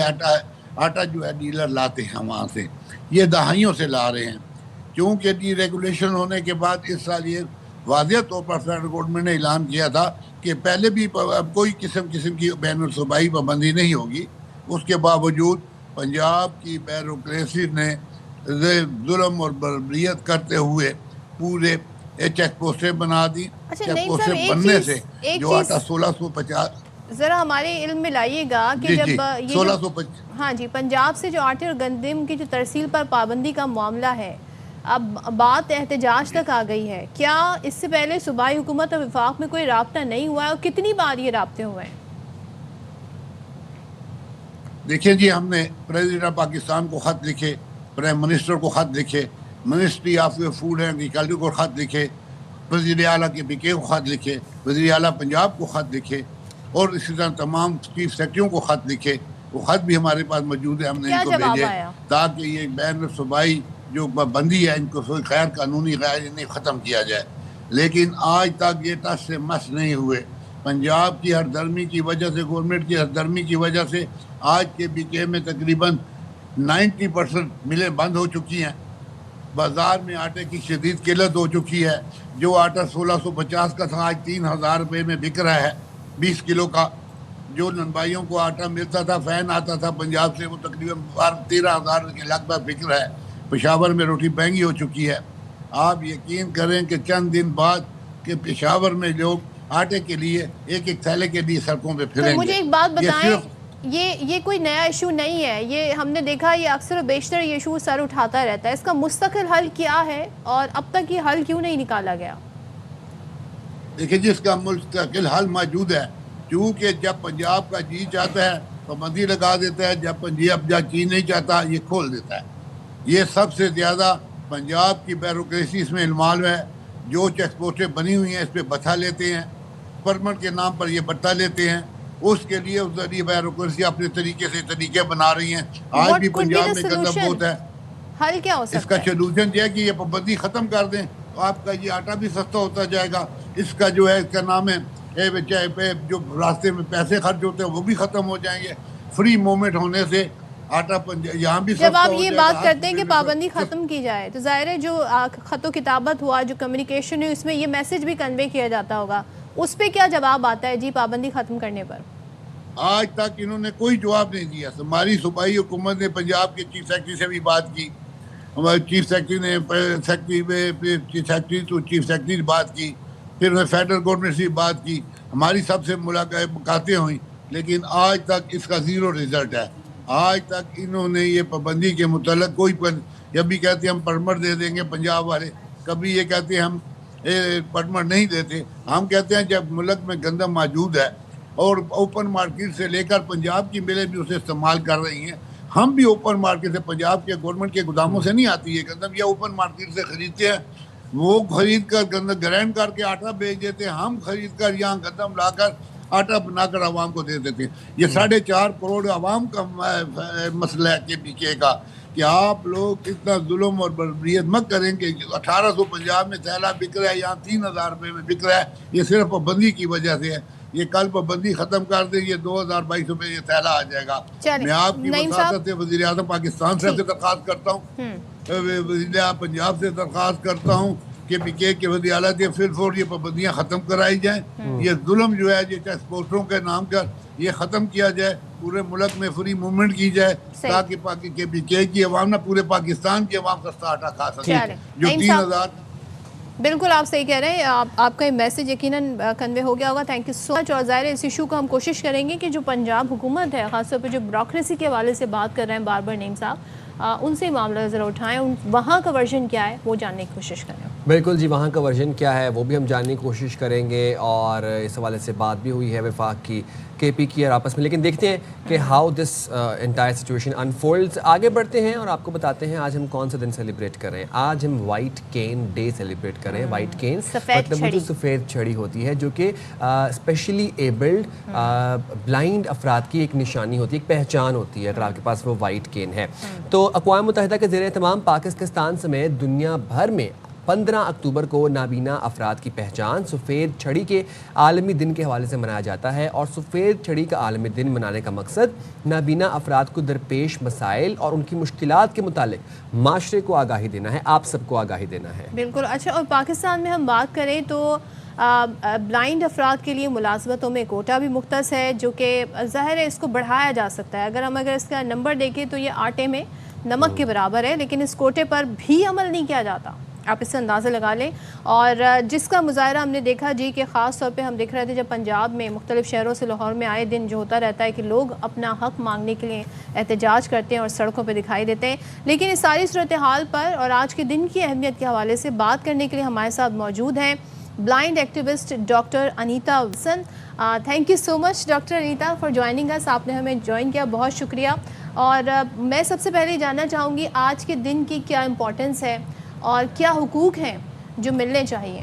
آٹا جو ہے ڈیلر لاتے ہیں وہاں سے. یہ دہائیوں سے لا رہے ہیں. کیونکہ ڈی ریگولیشن ہونے کے بعد اس سال یہ واضح طور پر فیڈرل گورنمنٹ نے اعلان کیا تھا کہ پہلے بھی اب کوئی قسم کی بین الصوبائی پابندی نہیں ہوگی. اس کے باوجود پنجاب کی بیوروکریسی نے ظلم اور بربریت کرتے ہوئے پورے چیک پوسٹیں بنا دی. چیک پوسٹیں بننے سے جو آٹا 1650 ذرا ہمارے علم میں لائیے گا کہ جب یہ 1650 ہاں جی پنجاب سے جو آٹے اور گندم کی جو ترسیل پر پابندی کا معاملہ ہے, اب بات احتجاج تک آ گئی ہے. کیا اس سے پہلے صوبائی حکومت اور وفاق میں کوئی رابطہ نہیں ہوا ہے, اور کتنی بار یہ رابطے ہوئے ہیں؟ دیکھیں جی, ہم نے پریزیڈنٹ آف پاکستان کو خط لکھے, پرائم منسٹر کو خط لکھے, ministry of food and agriculture کو خط لکھے, وزیر اعلیٰ کے پی کے کو خط لکھے, وزیر اعلیٰ پنجاب کو خط لکھے, اور اسی طرح تمام چیف سیکرٹریوں کو خط لکھے. وہ خط بھی ہمارے پاس موجود ہے, ہم نے ان کو بھیجے تاکہ یہ بین صوبائی جو پابندی ہے ان کو غیر قانونی غیر ختم کیا جائے. لیکن آج تک یہ ٹس سے مس نہیں ہوئے. پنجاب کی ہردرمی کی وجہ سے, گورنمنٹ کی ہردرمی کی وجہ سے آج کے بی کے میں تقریباً 90% ملیں بند ہو چکی ہیں. بازار میں آٹے کی شدید قلت ہو چکی ہے. جو آٹا 1650 کا تھا آج 3000 روپے میں بک رہا ہے 20 کلو کا. جو ننبائیوں کو آٹا ملتا تھا, فین آتا تھا پنجاب سے, وہ تقریباً 13,000 کے لگ بھگ بک رہا ہے. پشاور میں روٹی مہنگی ہو چکی ہے. آپ یقین کریں کہ چند دن بعد کہ پشاور میں لوگ آٹے کے لیے ایک تھیلے کے لیے سڑکوں پہ پھریں گے. مجھے ایک بات بتائیں, یہ کوئی نیا ایشو نہیں ہے. یہ ہم نے دیکھا یہ اکثر و بیشتر یہ ایشو سر اٹھاتا رہتا ہے. اس کا مستقل حل کیا ہے, اور اب تک یہ حل کیوں نہیں نکالا گیا؟ دیکھیں جی, اس کا مستقل حل موجود ہے. کیونکہ جب پنجاب کا جی چاہتا ہے پابندی لگا دیتا ہے, جب پنجاب جی نہیں چاہتا یہ کھول دیتا ہے. یہ سب سے زیادہ پنجاب کی بیوروکریسی اس میں انوالو ہے. جو چیک پوسٹیں بنی ہوئی ہیں اس پہ بٹھا لیتے ہیں, پرمٹ کے نام پر یہ بٹھا لیتے ہیں. اس کے لیے اس ذریعے بیوروکریسی اپنے طریقے سے طریقے بنا رہی ہیں. آج بھی پنجاب میں گندم بہت ہے. حل کیا ہو سکتا ہے؟ اس کا سلوشن یہ ہے کہ یہ پابندی ختم کر دیں تو آپ کا یہ آٹا بھی سستا ہوتا جائے گا. اس کا جو ہے اس کا نام ہے جو راستے میں پیسے خرچ ہوتے ہیں وہ بھی ختم ہو جائیں گے. فری موومنٹ ہونے سے آٹا یہاں بھی جب آپ یہ بات کرتے ہیں کہ پابندی ختم کی جائے تو ظاہر ہے جو خط و کتابت ہوا, جو کمیونیکیشن ہے, اس میں یہ میسج بھی کنوے کیا جاتا ہوگا, اس پہ کیا جواب آتا ہے جی پابندی ختم کرنے پر؟ آج تک انہوں نے کوئی جواب نہیں دیا. ہماری صوبائی حکومت نے پنجاب کے چیف سیکرٹری سے بھی بات کی, ہمارے چیف سیکرٹری نے چیف سیکرٹری سے بات کی, پھر انہوں نے فیڈرل گورنمنٹ سے بات کی, ہماری سب سے ملاقاتیں ہوئیں, لیکن آج تک اس کا زیرو رزلٹ ہے. آج تک انہوں نے یہ پابندی کے متعلق کوئی جب بھی کہتے ہیں ہم پرمٹ دے دیں گے پنجاب والے, کبھی یہ کہتے ہیں ہم پرمٹ نہیں دیتے. ہم کہتے ہیں جب ملک میں گندم موجود ہے اور اوپن مارکیٹ سے لے کر پنجاب کی ملیں بھی اسے استعمال کر رہی ہیں, ہم بھی اوپن مارکیٹ سے پنجاب کے گورنمنٹ کے گوداموں سے نہیں آتی ہے گندم, یا اوپن مارکیٹ سے خریدتے ہیں, وہ خرید کر گندم گرینڈ کر کے آٹا بیچ دیتے ہیں, ہم خرید کر یہاں گندم لا کر آٹا بنا کر عوام کو دے دیتے ہیں. یہ 4.5 کروڑ عوام کا مسئلہ ہے کے پی کے کا, کہ آپ لوگ اتنا ظلم اور بربریت مت کریں کہ 1800 پنجاب میں تھیلا بک رہا ہے, یہاں 3000 روپے میں بک رہا ہے. یہ صرف پابندی کی وجہ سے ہے. یہ کل پابندی ختم کر دیں, یہ 2022 روپے یہ تھیلا آ جائے گا. میں آپ کی وساطت سے وزیر اعظم پاکستان سے درخواست کرتا ہوں, وزیر اعظم پنجاب سے درخواست کرتا ہوں کہ پی کے وزیر اعلیٰ سے فی الفور یہ پابندیاں ختم کرائی جائیں. یہ ظلم جو ہے یہ ایکسپورٹروں کے نام کر یہ ختم کیا جائے, پورے ملک میں فری موومنٹ کی جائے تاکہ کے پی کے کی عوام نہ پورے پاکستان کی عوام سستا آٹا کھا سکے. جو 3000 بالکل آپ صحیح کہہ رہے ہیں, آپ کا یہ میسج یقیناً کنوے ہو گیا ہوگا. تھینک یو سو مچ. اور ظاہر ہے اس ایشو کو ہم کوشش کریں گے کہ جو پنجاب حکومت ہے, خاص طور پہ جو بیوروکریسی کے حوالے سے بات کر رہے ہیں بار بار نعیم صاحب, ان سے معاملہ ذرا اٹھائیں, وہاں کا ورژن کیا ہے وہ جاننے کی کوشش کریں. بالکل جی, وہاں کا ورژن کیا ہے وہ بھی ہم جاننے کی کوشش کریں گے, اور اس حوالے سے بات بھی ہوئی ہے وفاق کی, کے پی کی اور آپس میں. لیکن دیکھتے ہیں کہ how this entire situation unfolds. آگے بڑھتے ہیں اور آپ کو بتاتے ہیں آج ہم کون سا دن سیلیبریٹ کر رہے ہیں. آج ہم وائٹ کین ڈے سیلیبریٹ کر رہے ہیں. وائٹ کین مطلب وہ جو سفید چھڑی ہوتی ہے, جو کہ اسپیشلی ایبلڈ بلائنڈ افراد کی ایک نشانی ہوتی ہے, ایک پہچان ہوتی ہے اگر آپ کے پاس وہ وائٹ کین ہے. تو اقوام متحدہ کے زیر اہتمام پاکستان سمیت دنیا بھر میں 15 اکتوبر کو نابینا افراد کی پہچان سفید چھڑی کے عالمی دن کے حوالے سے منایا جاتا ہے. اور سفید چھڑی کا عالمی دن منانے کا مقصد نابینا افراد کو درپیش مسائل اور ان کی مشکلات کے متعلق معاشرے کو آگاہی دینا ہے, آپ سب کو آگاہی دینا ہے. بالکل. اچھا, اور پاکستان میں ہم بات کریں تو بلائنڈ افراد کے لیے ملازمتوں میں کوٹا بھی مختص ہے, جو کہ ظاہر ہے اس کو بڑھایا جا سکتا ہے. اگر اس کا نمبر دیکھیں تو یہ آٹے میں نمک کے برابر ہے, لیکن اس کوٹے پر بھی عمل نہیں کیا جاتا. آپ اس سے اندازہ لگا لیں. اور جس کا مظاہرہ ہم نے دیکھا جی کہ خاص طور پہ ہم دیکھ رہے تھے جب پنجاب میں مختلف شہروں سے لاہور میں آئے دن جو ہوتا رہتا ہے کہ لوگ اپنا حق مانگنے کے لیے احتجاج کرتے ہیں اور سڑکوں پہ دکھائی دیتے ہیں. لیکن اس ساری صورتحال پر اور آج کے دن کی اہمیت کے حوالے سے بات کرنے کے لیے ہمارے ساتھ موجود ہیں blind activist doctor Anita Wilson. Thank you so much doctor Anita for joining us. آپ نے ہمیں جوائن کیا, بہت شکریہ. اور میں سب سے پہلے جاننا چاہوں گی آج کے دن کی کیا امپورٹنس ہے اور کیا حقوق ہیں جو ملنے چاہیے.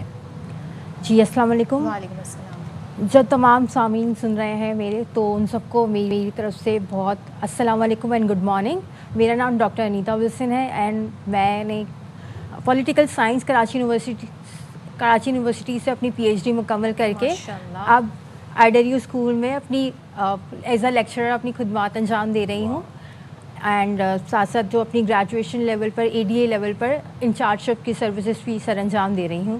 جی السلام علیکم. وعلیکم السلام. جو تمام سامعین سن رہے ہیں میرے, تو ان سب کو میری طرف سے بہت السلام علیکم اینڈ گڈ مارننگ. میرا نام ڈاکٹر انیتا ولسن ہے اینڈ میں نے پولیٹیکل سائنس کراچی یونیورسٹی سے اپنی پی ایچ ڈی مکمل کر کے اب آئیڈریو اسکول میں اپنی ایز اے لیکچرر اپنی خدمات انجام دے رہی ہوں. اینڈ ساتھ ساتھ جو اپنی گریجویشن لیول پر اے ڈی اے لیول پر انچارجشپ کی سروسز بھی سر انجام دے رہی ہوں.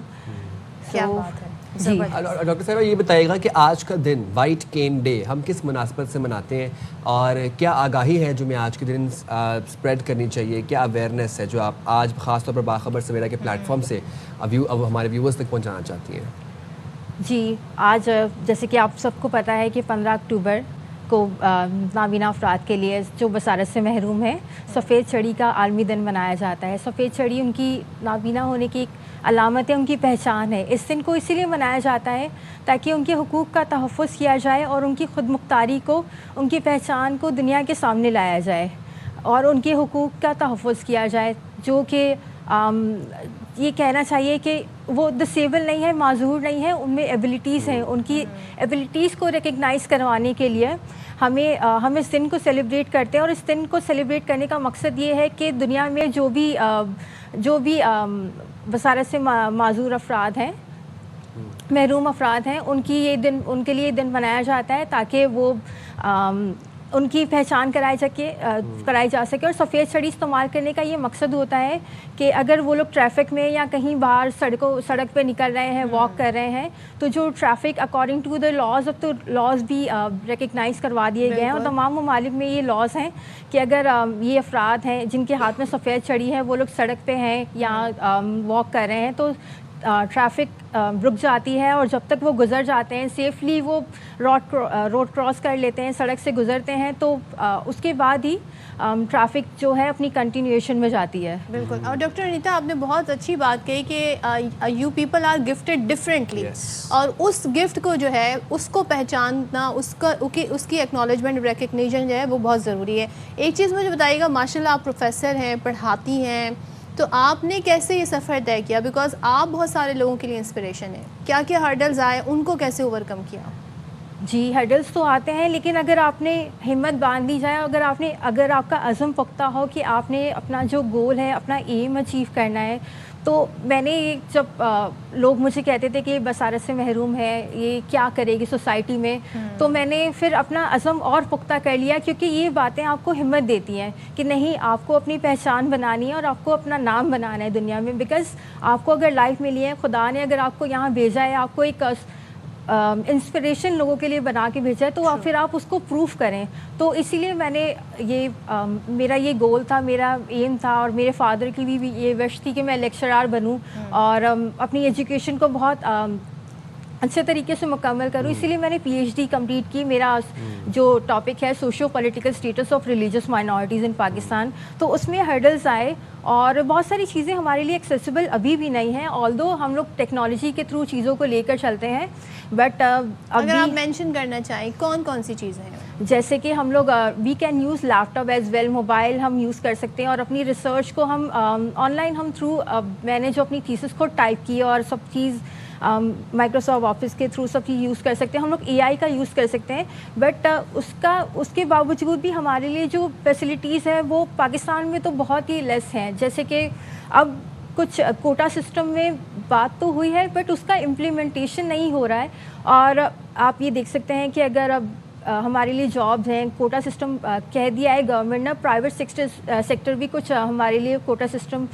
کیا بات ہے. جی ڈاکٹر صاحبہ یہ بتائیے گا کہ آج کا دن وائٹ کین ڈے ہم کس مناسبت سے مناتے ہیں, اور کیا آگاہی ہے جو میں آج کے دن اسپریڈ کرنی چاہیے, کیا اویئرنیس ہے جو آپ آج خاص طور پر باخبر سویرا کے پلیٹ فارم سے اب ہمارے ویورز تک پہنچانا چاہتی ہیں. جی آج جیسے کہ آپ سب کو پتہ ہے کہ 15 اکتوبر کو نابینا افراد کے لیے جو بصارت سے محروم ہیں سفید چھڑی کا عالمی دن منایا جاتا ہے. سفید چھڑی ان کی نابینا ہونے کی ایک علامت ہے, ان کی پہچان ہے. اس دن کو اسی لیے منایا جاتا ہے تاکہ ان کے حقوق کا تحفظ کیا جائے اور ان کی خود مختاری کو, ان کی پہچان کو دنیا کے سامنے لایا جائے اور ان کے حقوق کا تحفظ کیا جائے, جو کہ یہ کہنا چاہیے کہ وہ ڈسیبل نہیں ہے, معذور نہیں ہے, ان میں ایبلٹیز ہیں. ان کی ایبلٹیز کو ریکگنائز کروانے کے لیے ہم اس دن کو سیلیبریٹ کرتے ہیں. اور اس دن کو سیلیبریٹ کرنے کا مقصد یہ ہے کہ دنیا میں جو بھی بصارت سے معذور افراد ہیں محروم افراد ہیں ان کے لیے دن منایا جاتا ہے تاکہ وہ ان کی پہچان کرائی جا سکے. اور سفید چھڑی استعمال کرنے کا یہ مقصد ہوتا ہے کہ اگر وہ لوگ ٹریفک میں یا کہیں باہر سڑک پہ نکل رہے ہیں, واک کر رہے ہیں, تو جو traffic according to the laws of the laws بھی ریکگنائز کروا دیے گئے ہیں. اور تمام ممالک میں یہ لاز ہیں کہ اگر یہ افراد ہیں جن کے ہاتھ میں سفید چھڑی ہے وہ لوگ سڑک پہ ہیں یا واک کر رہے ہیں تو ٹریفک رک جاتی ہے, اور جب تک وہ گزر جاتے ہیں سیفلی, وہ روڈ کراس کر لیتے ہیں, سڑک سے گزرتے ہیں, تو اس کے بعد ہی ٹریفک جو ہے اپنی کنٹینیوشن میں جاتی ہے. بالکل. اور ڈاکٹر انیتا آپ نے بہت اچھی بات کہی کہ you people are gifted differently, اور اس گفٹ کو جو ہے اس کو پہچاننا, اس کی ایکنالجمنٹ, ریکگنیشن جو ہے وہ بہت ضروری ہے. ایک چیز مجھے بتائیے گا, ماشاء اللہ آپ پروفیسر ہیں, پڑھاتی ہیں, تو آپ نے کیسے یہ سفر طے کیا؟ بیکاز آپ بہت سارے لوگوں کے لیے انسپریشن ہیں. کیا کیا ہرڈلز آئے, ان کو کیسے اوور کم کیا؟ جی ہرڈلز تو آتے ہیں, لیکن اگر آپ نے ہمت باندھ لی جائے, اگر آپ کا عزم پختہ ہو کہ آپ نے اپنا جو گول ہے, اپنا ایم اچیو کرنا ہے, تو میں نے جب لوگ مجھے کہتے تھے کہ بصارت سے محروم ہے, یہ کیا کرے گی سوسائٹی میں, تو میں نے پھر اپنا عزم اور پختہ کر لیا, کیونکہ یہ باتیں آپ کو ہمت دیتی ہیں کہ نہیں, آپ کو اپنی پہچان بنانی ہے اور آپ کو اپنا نام بنانا ہے دنیا میں. بیکاز آپ کو اگر لائف ملی ہے, خدا نے اگر آپ کو یہاں بھیجا ہے, آپ کو ایک انسپریشن لوگوں کے لیے بنا کے بھیجا ہے, تو پھر آپ اس کو پروف کریں. تو اسی لیے میں نے میرا یہ گول تھا, میرا ایم تھا, اور میرے فادر کی بھی یہ وش تھی کہ میں لیکچرار بنوں اور اپنی ایجوکیشن کو بہت اچھے طریقے سے مکمل کروں. اسی لیے میں نے پی ایچ ڈی کمپلیٹ کی. میرا جو ٹاپک ہے socio political status of religious minorities in Pakistan, تو اس میں ہرڈلز آئے اور بہت ساری چیزیں ہمارے لیے ایکسیسیبل ابھی بھی نہیں ہیں, آلدو ہم لوگ ٹیکنالوجی کے تھرو چیزوں کو لے کر چلتے ہیں, بٹ اگر آپ مینشن کرنا چاہیں کون کون سی چیزیں ہیں؟ جیسے کہ ہم لوگ we can use laptop as well, mobile ہم یوز کر سکتے ہیں, اور اپنی ریسرچ کو ہم آن لائن ہم تھرو, میں نے جو اپنی تھیسس خود ٹائپ کی اور سب چیز مائکروسافٹ آفس کے تھرو سب چیز یوز کر سکتے ہیں. ہم لوگ اے آئی کا یوز کر سکتے ہیں, بٹ اس کے باوجود بھی ہمارے لیے جو فیسلٹیز ہیں وہ پاکستان میں تو بہت ہی لیس ہیں. جیسے کہ اب کچھ کوٹا سسٹم میں بات تو ہوئی ہے, بٹ اس کا امپلیمنٹیشن نہیں ہو رہا ہے. اور آپ یہ دیکھ سکتے ہیں کہ اگر اب ہمارے لیے جابز ہیں, کوٹا سسٹم کہہ دیا ہے گورنمنٹ نے, پرائیویٹ سیکٹر بھی کچھ ہمارے لیے کوٹا سسٹم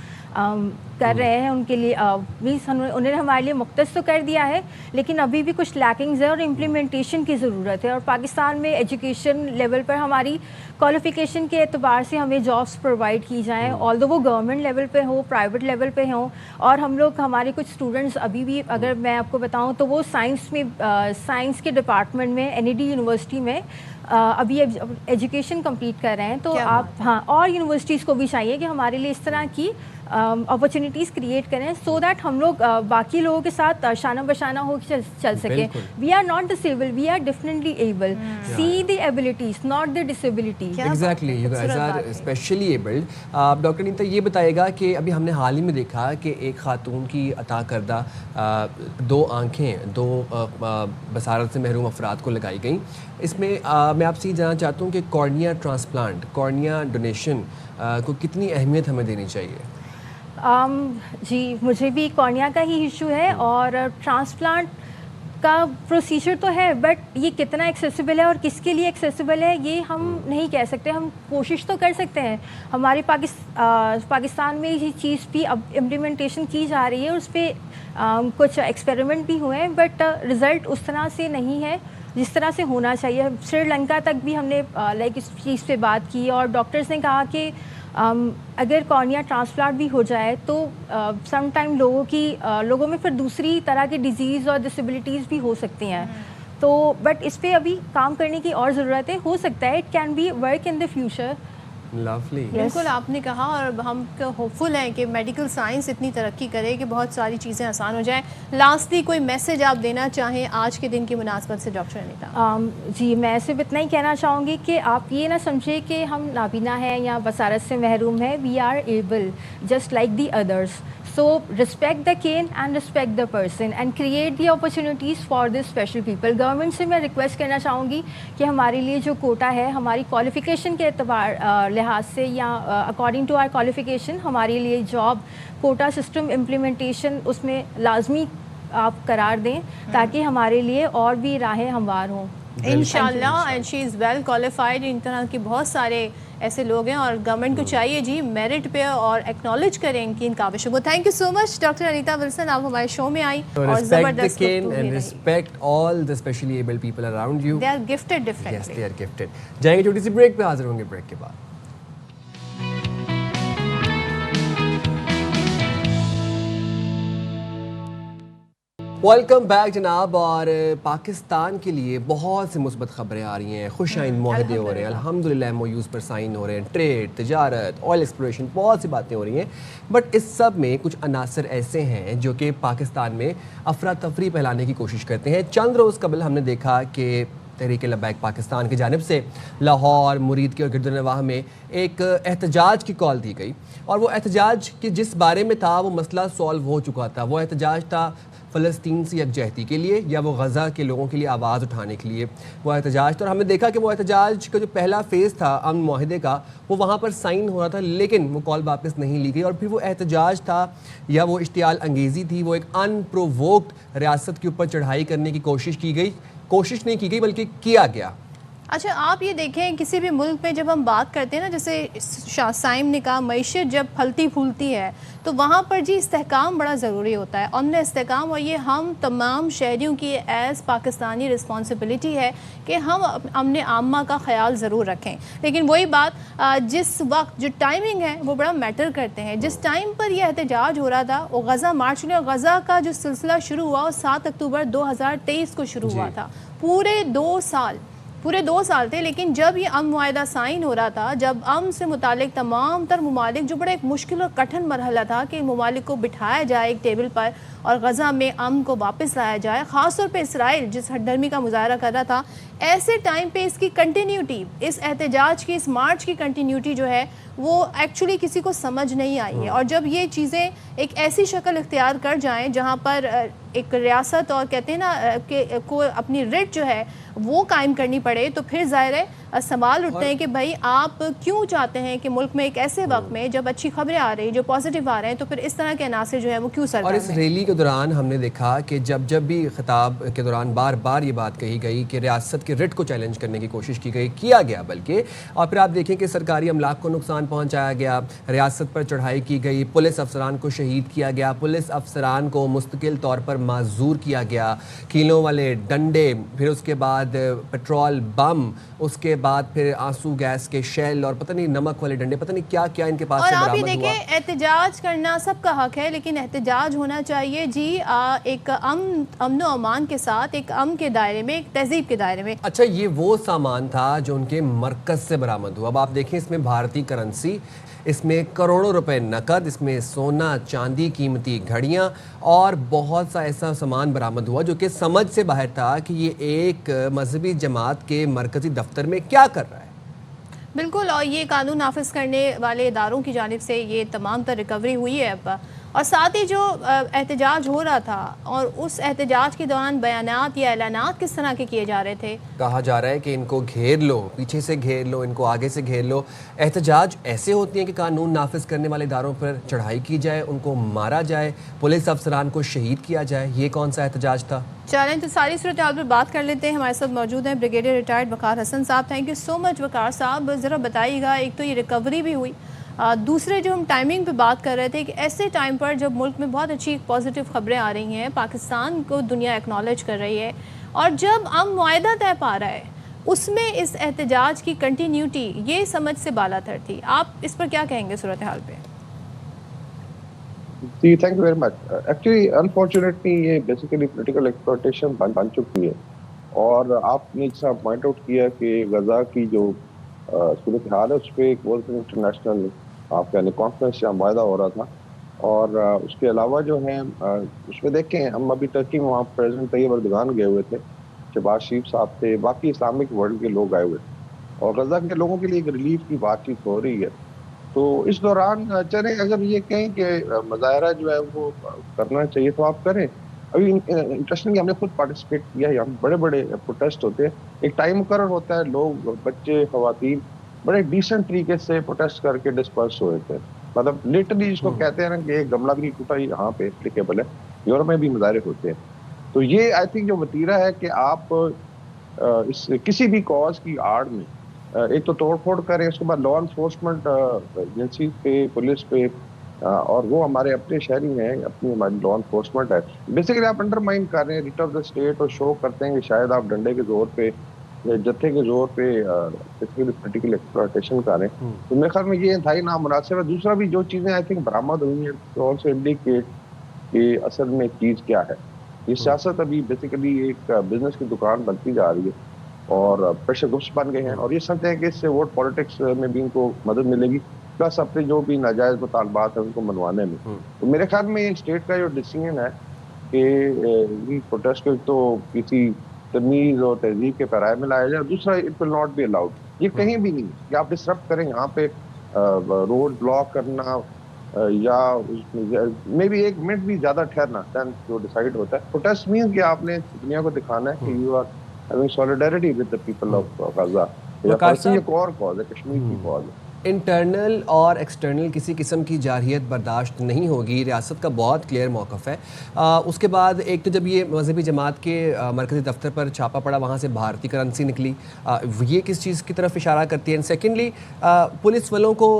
کر رہے ہیں, ان کے لیے انہوں نے ہمارے لیے مختص تو کر دیا ہے, لیکن ابھی بھی کچھ لیکنگز ہے اور امپلیمنٹیشن کی ضرورت ہے. اور پاکستان میں ایجوکیشن لیول پر ہماری کوالیفیکیشن کے اعتبار سے ہمیں جابس پرووائڈ کی جائیں, آلدو وہ گورنمنٹ لیول پہ ہوں, پرائیویٹ لیول پہ ہوں. اور ہم لوگ, ہمارے کچھ اسٹوڈنٹس ابھی بھی, اگر میں آپ کو بتاؤں تو وہ سائنس کے ڈپارٹمنٹ میں NED یونیورسٹی میں ابھی ایجوکیشن کمپلیٹ کر رہے ہیں. تو آپ اور یونیورسٹیز کو بھی چاہیے کہ ہمارے لیے اس طرح کی اپرچونیٹیز کریٹ کریں, سو دیٹ ہم لوگ باقی لوگوں کے ساتھ شانہ بشانہ ہو کے چل سکیں. We are not disable, we are definitely able. See the abilities not the disability. Exactly, you guys are specially abled. Doctor Nita یہ بتائے گا کہ ابھی ہم نے حال ہی میں دیکھا کہ ایک خاتون کی عطا کردہ 2 آنکھیں 2 بصارت سے محروم افراد کو لگائی گئیں. اس میں میں آپ سے یہ جاننا چاہتا ہوں کہ کارنیا ٹرانسپلانٹ, کارنیا ڈونیشن کو کتنی اہمیت ہمیں دینی چاہیے؟ جی مجھے بھی کارنیا کا ہی ایشو ہے, اور ٹرانسپلانٹ کا پروسیجر تو ہے, بٹ یہ کتنا ایکسیسیبل ہے اور کس کے لیے ایکسیسیبل ہے یہ ہم نہیں کہہ سکتے. ہم کوشش تو کر سکتے ہیں, ہمارے پاکستان میں یہ چیز بھی اب امپلیمنٹیشن کی جا رہی ہے, اس پہ کچھ ایکسپیریمنٹ بھی ہوئے ہیں, بٹ رزلٹ اس طرح سے نہیں ہے جس طرح سے ہونا چاہیے. سری لنکا تک بھی ہم نے اس چیز پہ بات کی, اور ڈاکٹرز نے کہا کہ اگر کارنیا ٹرانسپلانٹ بھی ہو جائے تو سم ٹائم لوگوں میں پھر دوسری طرح کی ڈیزیز اور ڈسیبلٹیز بھی ہو سکتی ہیں. تو بٹ اس پہ ابھی کام کرنے کی اور ضرورت ہے. ہو سکتا ہے it can be work in the future. بالکل آپ نے کہا, اور ہم ہوپ فل ہیں کہ میڈیکل سائنس اتنی ترقی کرے کہ بہت ساری چیزیں آسان ہو جائیں. لاسٹلی کوئی میسج آپ دینا چاہیں آج کے دن کی مناسبت سے ڈاکٹر انیتا؟ جی میں صرف اتنا ہی کہنا چاہوں گی کہ آپ یہ نہ سمجھے کہ ہم نابینا ہیں یا بصارت سے محروم ہیں. We are able just like the others. So respect the cane and respect the person and create the opportunities for these special people. Government سے میں ریکویسٹ کرنا چاہوں گی کہ ہمارے لیے جو کوٹا ہے, ہماری کوالیفیکیشن کے اعتبار لحاظ سے یا اکارڈنگ ٹو آر کوالیفیکیشن ہمارے لیے جاب کوٹا سسٹم امپلیمنٹیشن اس میں لازمی آپ قرار دیں تاکہ ہمارے لیے اور بھی راہیں ہموار ہوں انشاءاللہ. And she is well qualified. ان طرح کے بہت سارے ایسے لوگ ہیں اور گورنمنٹ کو چاہیے جی میرٹ پہ اور ایکنالج کریں ان کاوشوں کو. Thank you so much doctor Anita Wilson, آپ ہمارے شو میں آئیں اور زبردست respect all the specially able people around you. They are gifted differently. Yes they are gifted. جائیں گے چھوٹی سی بریک پہ, حاضر ہوں گے بریک کے بعد. ویلکم بیک جناب. اور پاکستان کے لیے بہت سی مثبت خبریں آ رہی ہیں, خوش آئند معاہدے ہو رہے ہیں الحمدللہ, ایم او یوز پر سائن ہو رہے ہیں, ٹریڈ, تجارت, آئل ایکسپلوریشن, بہت سی باتیں ہو رہی ہیں. بٹ اس سب میں کچھ عناصر ایسے ہیں جو کہ پاکستان میں افراتفری پھیلانے کی کوشش کرتے ہیں. چند روز قبل ہم نے دیکھا کہ تحریک لبیک پاکستان کی جانب سے لاہور, مرید کے اور گرد النواح میں ایک احتجاج کی کال دی گئی, اور وہ احتجاج کے جس بارے میں تھا وہ مسئلہ سالو ہو چکا تھا. وہ احتجاج تھا فلسطین سے یکجہتی کے لیے یا وہ غزہ کے لوگوں کے لیے آواز اٹھانے کے لیے وہ احتجاج تھا. اور ہم نے دیکھا کہ وہ احتجاج کا جو پہلا فیز تھا امن معاہدے کا وہ وہاں پر سائن ہو رہا تھا, لیکن وہ کال واپس نہیں لی گئی. اور پھر وہ احتجاج تھا یا وہ اشتعال انگیزی تھی, وہ ایک ان پرووکڈ ریاست کے اوپر چڑھائی کرنے کی کوشش کی گئی. کوشش نہیں کی گئی بلکہ کیا گیا. اچھا آپ یہ دیکھیں کسی بھی ملک میں جب ہم بات کرتے ہیں نا, جیسے شاہ سائم نے کہا معیشت جب پھلتی پھولتی ہے تو وہاں پر جی استحکام بڑا ضروری ہوتا ہے, امن استحکام. اور یہ ہم تمام شہریوں کی ایز پاکستانی رسپانسبلٹی ہے کہ ہم امن عامہ کا خیال ضرور رکھیں. لیکن وہی بات جس وقت جو ٹائمنگ ہے وہ بڑا میٹر کرتے ہیں. جس ٹائم پر یہ احتجاج ہو رہا تھا وہ غزہ مارچ میں, اور غزہ کا جو سلسلہ شروع ہوا وہ 7 اکتوبر 2023 کو شروع ہوا تھا. پورے 2 سال تھے. لیکن جب یہ امن معاہدہ سائن ہو رہا تھا, جب امن سے متعلق تمام تر ممالک, جو بڑا ایک مشکل اور کٹھن مرحلہ تھا کہ ممالک کو بٹھایا جائے ایک ٹیبل پر اور غزہ میں امن کو واپس لایا جائے, خاص طور پہ اسرائیل جس ہٹ دھرمی کا مظاہرہ کر رہا تھا, ایسے ٹائم پہ اس کی کنٹینیوٹی, اس احتجاج کی, اس مارچ کی کنٹینیوٹی جو ہے وہ ایکچولی کسی کو سمجھ نہیں آئی ہے. اور جب یہ چیزیں ایک ایسی شکل اختیار کر جائیں جہاں پر ایک ریاست اور کہتے ہیں نا کہ کو اپنی ریٹ جو ہے وہ قائم کرنی پڑے, تو پھر ظاہر ہے سوال اٹھتے ہیں کہ بھائی آپ کیوں چاہتے ہیں کہ ملک میں ایک ایسے وقت میں جب اچھی خبریں آ رہی ہیں, جو پازیٹیو آ رہے ہیں, تو پھر اس طرح کے عناصر جو ہے وہ کیوں سرگرم ہیں. اور اس ریلی کے دوران ہم نے دیکھا کہ جب بھی خطاب کے دوران بار بار یہ بات کہی گئی کہ ریاست کے ریٹ کو چیلنج کرنے کی کوشش کی گئی, کیا گیا بلکہ. اور پھر آپ دیکھیں کہ سرکاری املاک کو نقصان پہنچایا گیا, ریاست پر چڑھائی کی گئی, پولیس افسران کو شہید کیا گیا, پولیس افسران کو مستقل طور پر معذور کیا گیا, کیلوں والے ڈنڈے, پھر اس کے بعد پیٹرول بم, اس کے بعد پھر آنسو گیس کے شیل اور پتہ نہیں نمک والے ڈنڈے, پتہ نہیں کیا کیا ان کے پاس سے برآمد ہوا. اور آپ یہ دیکھیں احتجاج کرنا سب کا حق ہے, لیکن احتجاج ہونا چاہیے جی ایک امن و امان کے ساتھ, ایک امن کے دائرے میں, ایک تہذیب کے دائرے میں. اچھا یہ وہ سامان تھا جو ان کے مرکز سے برآمد ہوا. اب آپ دیکھیں اس میں بھارتی کرنسی, اس میں کروڑوں روپے نقد, اس میں سونا چاندی, قیمتی گھڑیاں اور بہت سا ایسا سامان برآمد ہوا جو کہ سمجھ سے باہر تھا کہ یہ ایک مذہبی جماعت کے مرکزی دفتر میں کیا کر رہا ہے. بالکل, اور یہ قانون نافذ کرنے والے اداروں کی جانب سے یہ تمام تر ریکوری ہوئی ہے اب. اور ساتھ ہی جو احتجاج ہو رہا تھا اور اس احتجاج کے دوران بیانات یا اعلانات کس طرح کے کیے جا رہے تھے. کہا جا رہا ہے کہ ان کو گھیر لو, پیچھے سے گھیر لو, ان کو آگے سے گھیر لو. احتجاج ایسے ہوتی ہیں کہ قانون نافذ کرنے والے اداروں پر چڑھائی کی جائے, ان کو مارا جائے, پولیس افسران کو شہید کیا جائے. یہ کون سا احتجاج تھا؟ چلیں تو ساری صورتحال پر بات کر لیتے ہیں. ہمارے ساتھ موجود ہیں بریگیڈیئر ریٹائرڈ وقار حسن صاحب. تھینک یو سو مچ وقار صاحب. ذرا بتائیے گا, ایک تو یہ ریکوری بھی ہوئی, دوسرے جو ہم ٹائمنگ پہ بات کر رہے تھے کہ ایسے ٹائم پر جب ملک میں بہت اچھی پازیٹیو خبریں آ رہی ہیں, پاکستان کو دنیا ایکنالج کر رہی ہے, اور جب امن معاہدہ طے پا رہا ہے اس میں اس احتجاج کی کنٹینیوٹی یہ سمجھ سے بالا تر تھی. آپ اس پر کیا کہیں گے صورتحال پہ؟ جی thank you very much. Actually unfortunately یہ بیسیکلی پولیٹیکل ایکسپلوٹیشن بن چکی ہے, اور آپ نے جیسا پوائنٹ آؤٹ کیا کہ غزہ کی جو صورتحال ہے اس پہ ایک ورلڈ انٹرنیشنل آپ یعنی کانفرنس یا معاہدہ ہو رہا تھا. اور اس کے علاوہ جو ہے اس میں دیکھیں ہم ابھی ٹرکی میں وہاں پریزیڈنٹ طیب اردگان گئے ہوئے تھے, شہباز شریف صاحب تھے, باقی اسلامک ورلڈ کے لوگ آئے ہوئے تھے, اور غزہ کے لوگوں کے لیے ایک ریلیف کی بات چیت ہو رہی ہے. تو اس دوران چلیں اگر یہ کہیں کہ مظاہرہ جو ہے وہ کرنا چاہیے تو آپ کریں. ابھی انٹرسٹنگلی ہم نے خود پارٹیسپیٹ کیا ہے, یہاں بڑے بڑے پروٹیسٹ ہوتے ہیں, ایک ٹائم مقرر ہوتا ہے, لوگ بچے خواتین بڑے ڈیسنٹ طریقے سے پروٹیسٹ کر کے ڈسپرس ہوئے تھے. مطلب لٹرلی جس کو کہتے ہیں نا کہ ایک گملہ بھی نہیں ٹوٹا, یہاں پہ اپلیکیبل ہے. یورپ میں بھی مظاہرے ہوتے ہیں. تو یہ آئی تھنک جو وتیرہ ہے کہ آپ اس کسی بھی کاز کی آڑ میں ایک تو توڑ پھوڑ کریں, اس کے بعد لا انفورسمنٹ ایجنسی پہ, پولیس پہ, اور وہ ہمارے اپنے شہری ہیں, اپنی ہماری لا انفورسمنٹ ہے. بیسیکلی آپ انڈرمائن کر رہے ہیں ریٹ آف دا اسٹیٹ اور شو کرتے ہیں کہ شاید آپ ڈنڈے کے زور پہ یا جتھے کے زور پہ پولیٹیکل ایکسپلوٹیشن کر رہے ہیں. تو میرے خیال میں یہ انتہائی نامناسب ہے. دوسرا بھی جو چیزیں آئی تھنک برآمد ہوئی ہیں تو آلسو انڈیکیٹ کہ اصل میں چیز کیا ہے. یہ سیاست ابھی بیسیکلی ایک بزنس کی دکان بنتی جا رہی ہے اور پریشر گروپس بن گئے ہیں, اور یہ سمجھتے ہیں کہ اس سے ووٹ پالیٹکس میں بھی ان کو مدد ملے گی, پلس اپنے جو بھی ناجائز مطالبات ہیں ان کو منوانے میں. تو میرے خیال میں اسٹیٹ کا جو ڈیسیژن ہے کہ پروٹیسٹ تو کسی تمیز اور تہذیب کے پیرائے میں لایا جائے. دوسرا it will not be allowed, یہ کہیں بھی نہیں کہ آپ ڈسرپٹ کریں یہاں پہ روڈ بلاک کرنا یا میں بھی 1 منٹ بھی زیادہ ٹھہرنا دین جو ڈیسائیڈ ہوتا ہے. پروٹیسٹ مینس کہ آپ نے دنیا کو دکھانا ہے کہ you are having solidarity with the people of Gaza. ایک اور کاز ہے, کشمیر کی کاز ہے. انٹرنل اور ایکسٹرنل کسی قسم کی جارحیت برداشت نہیں ہوگی, ریاست کا بہت کلیئر موقف ہے. اس کے بعد ایک تو جب یہ مذہبی جماعت کے مرکزی دفتر پر چھاپا پڑا, وہاں سے بھارتی کرنسی نکلی, یہ کس چیز کی طرف اشارہ کرتی ہے؟ سیکنڈلی پولیس والوں کو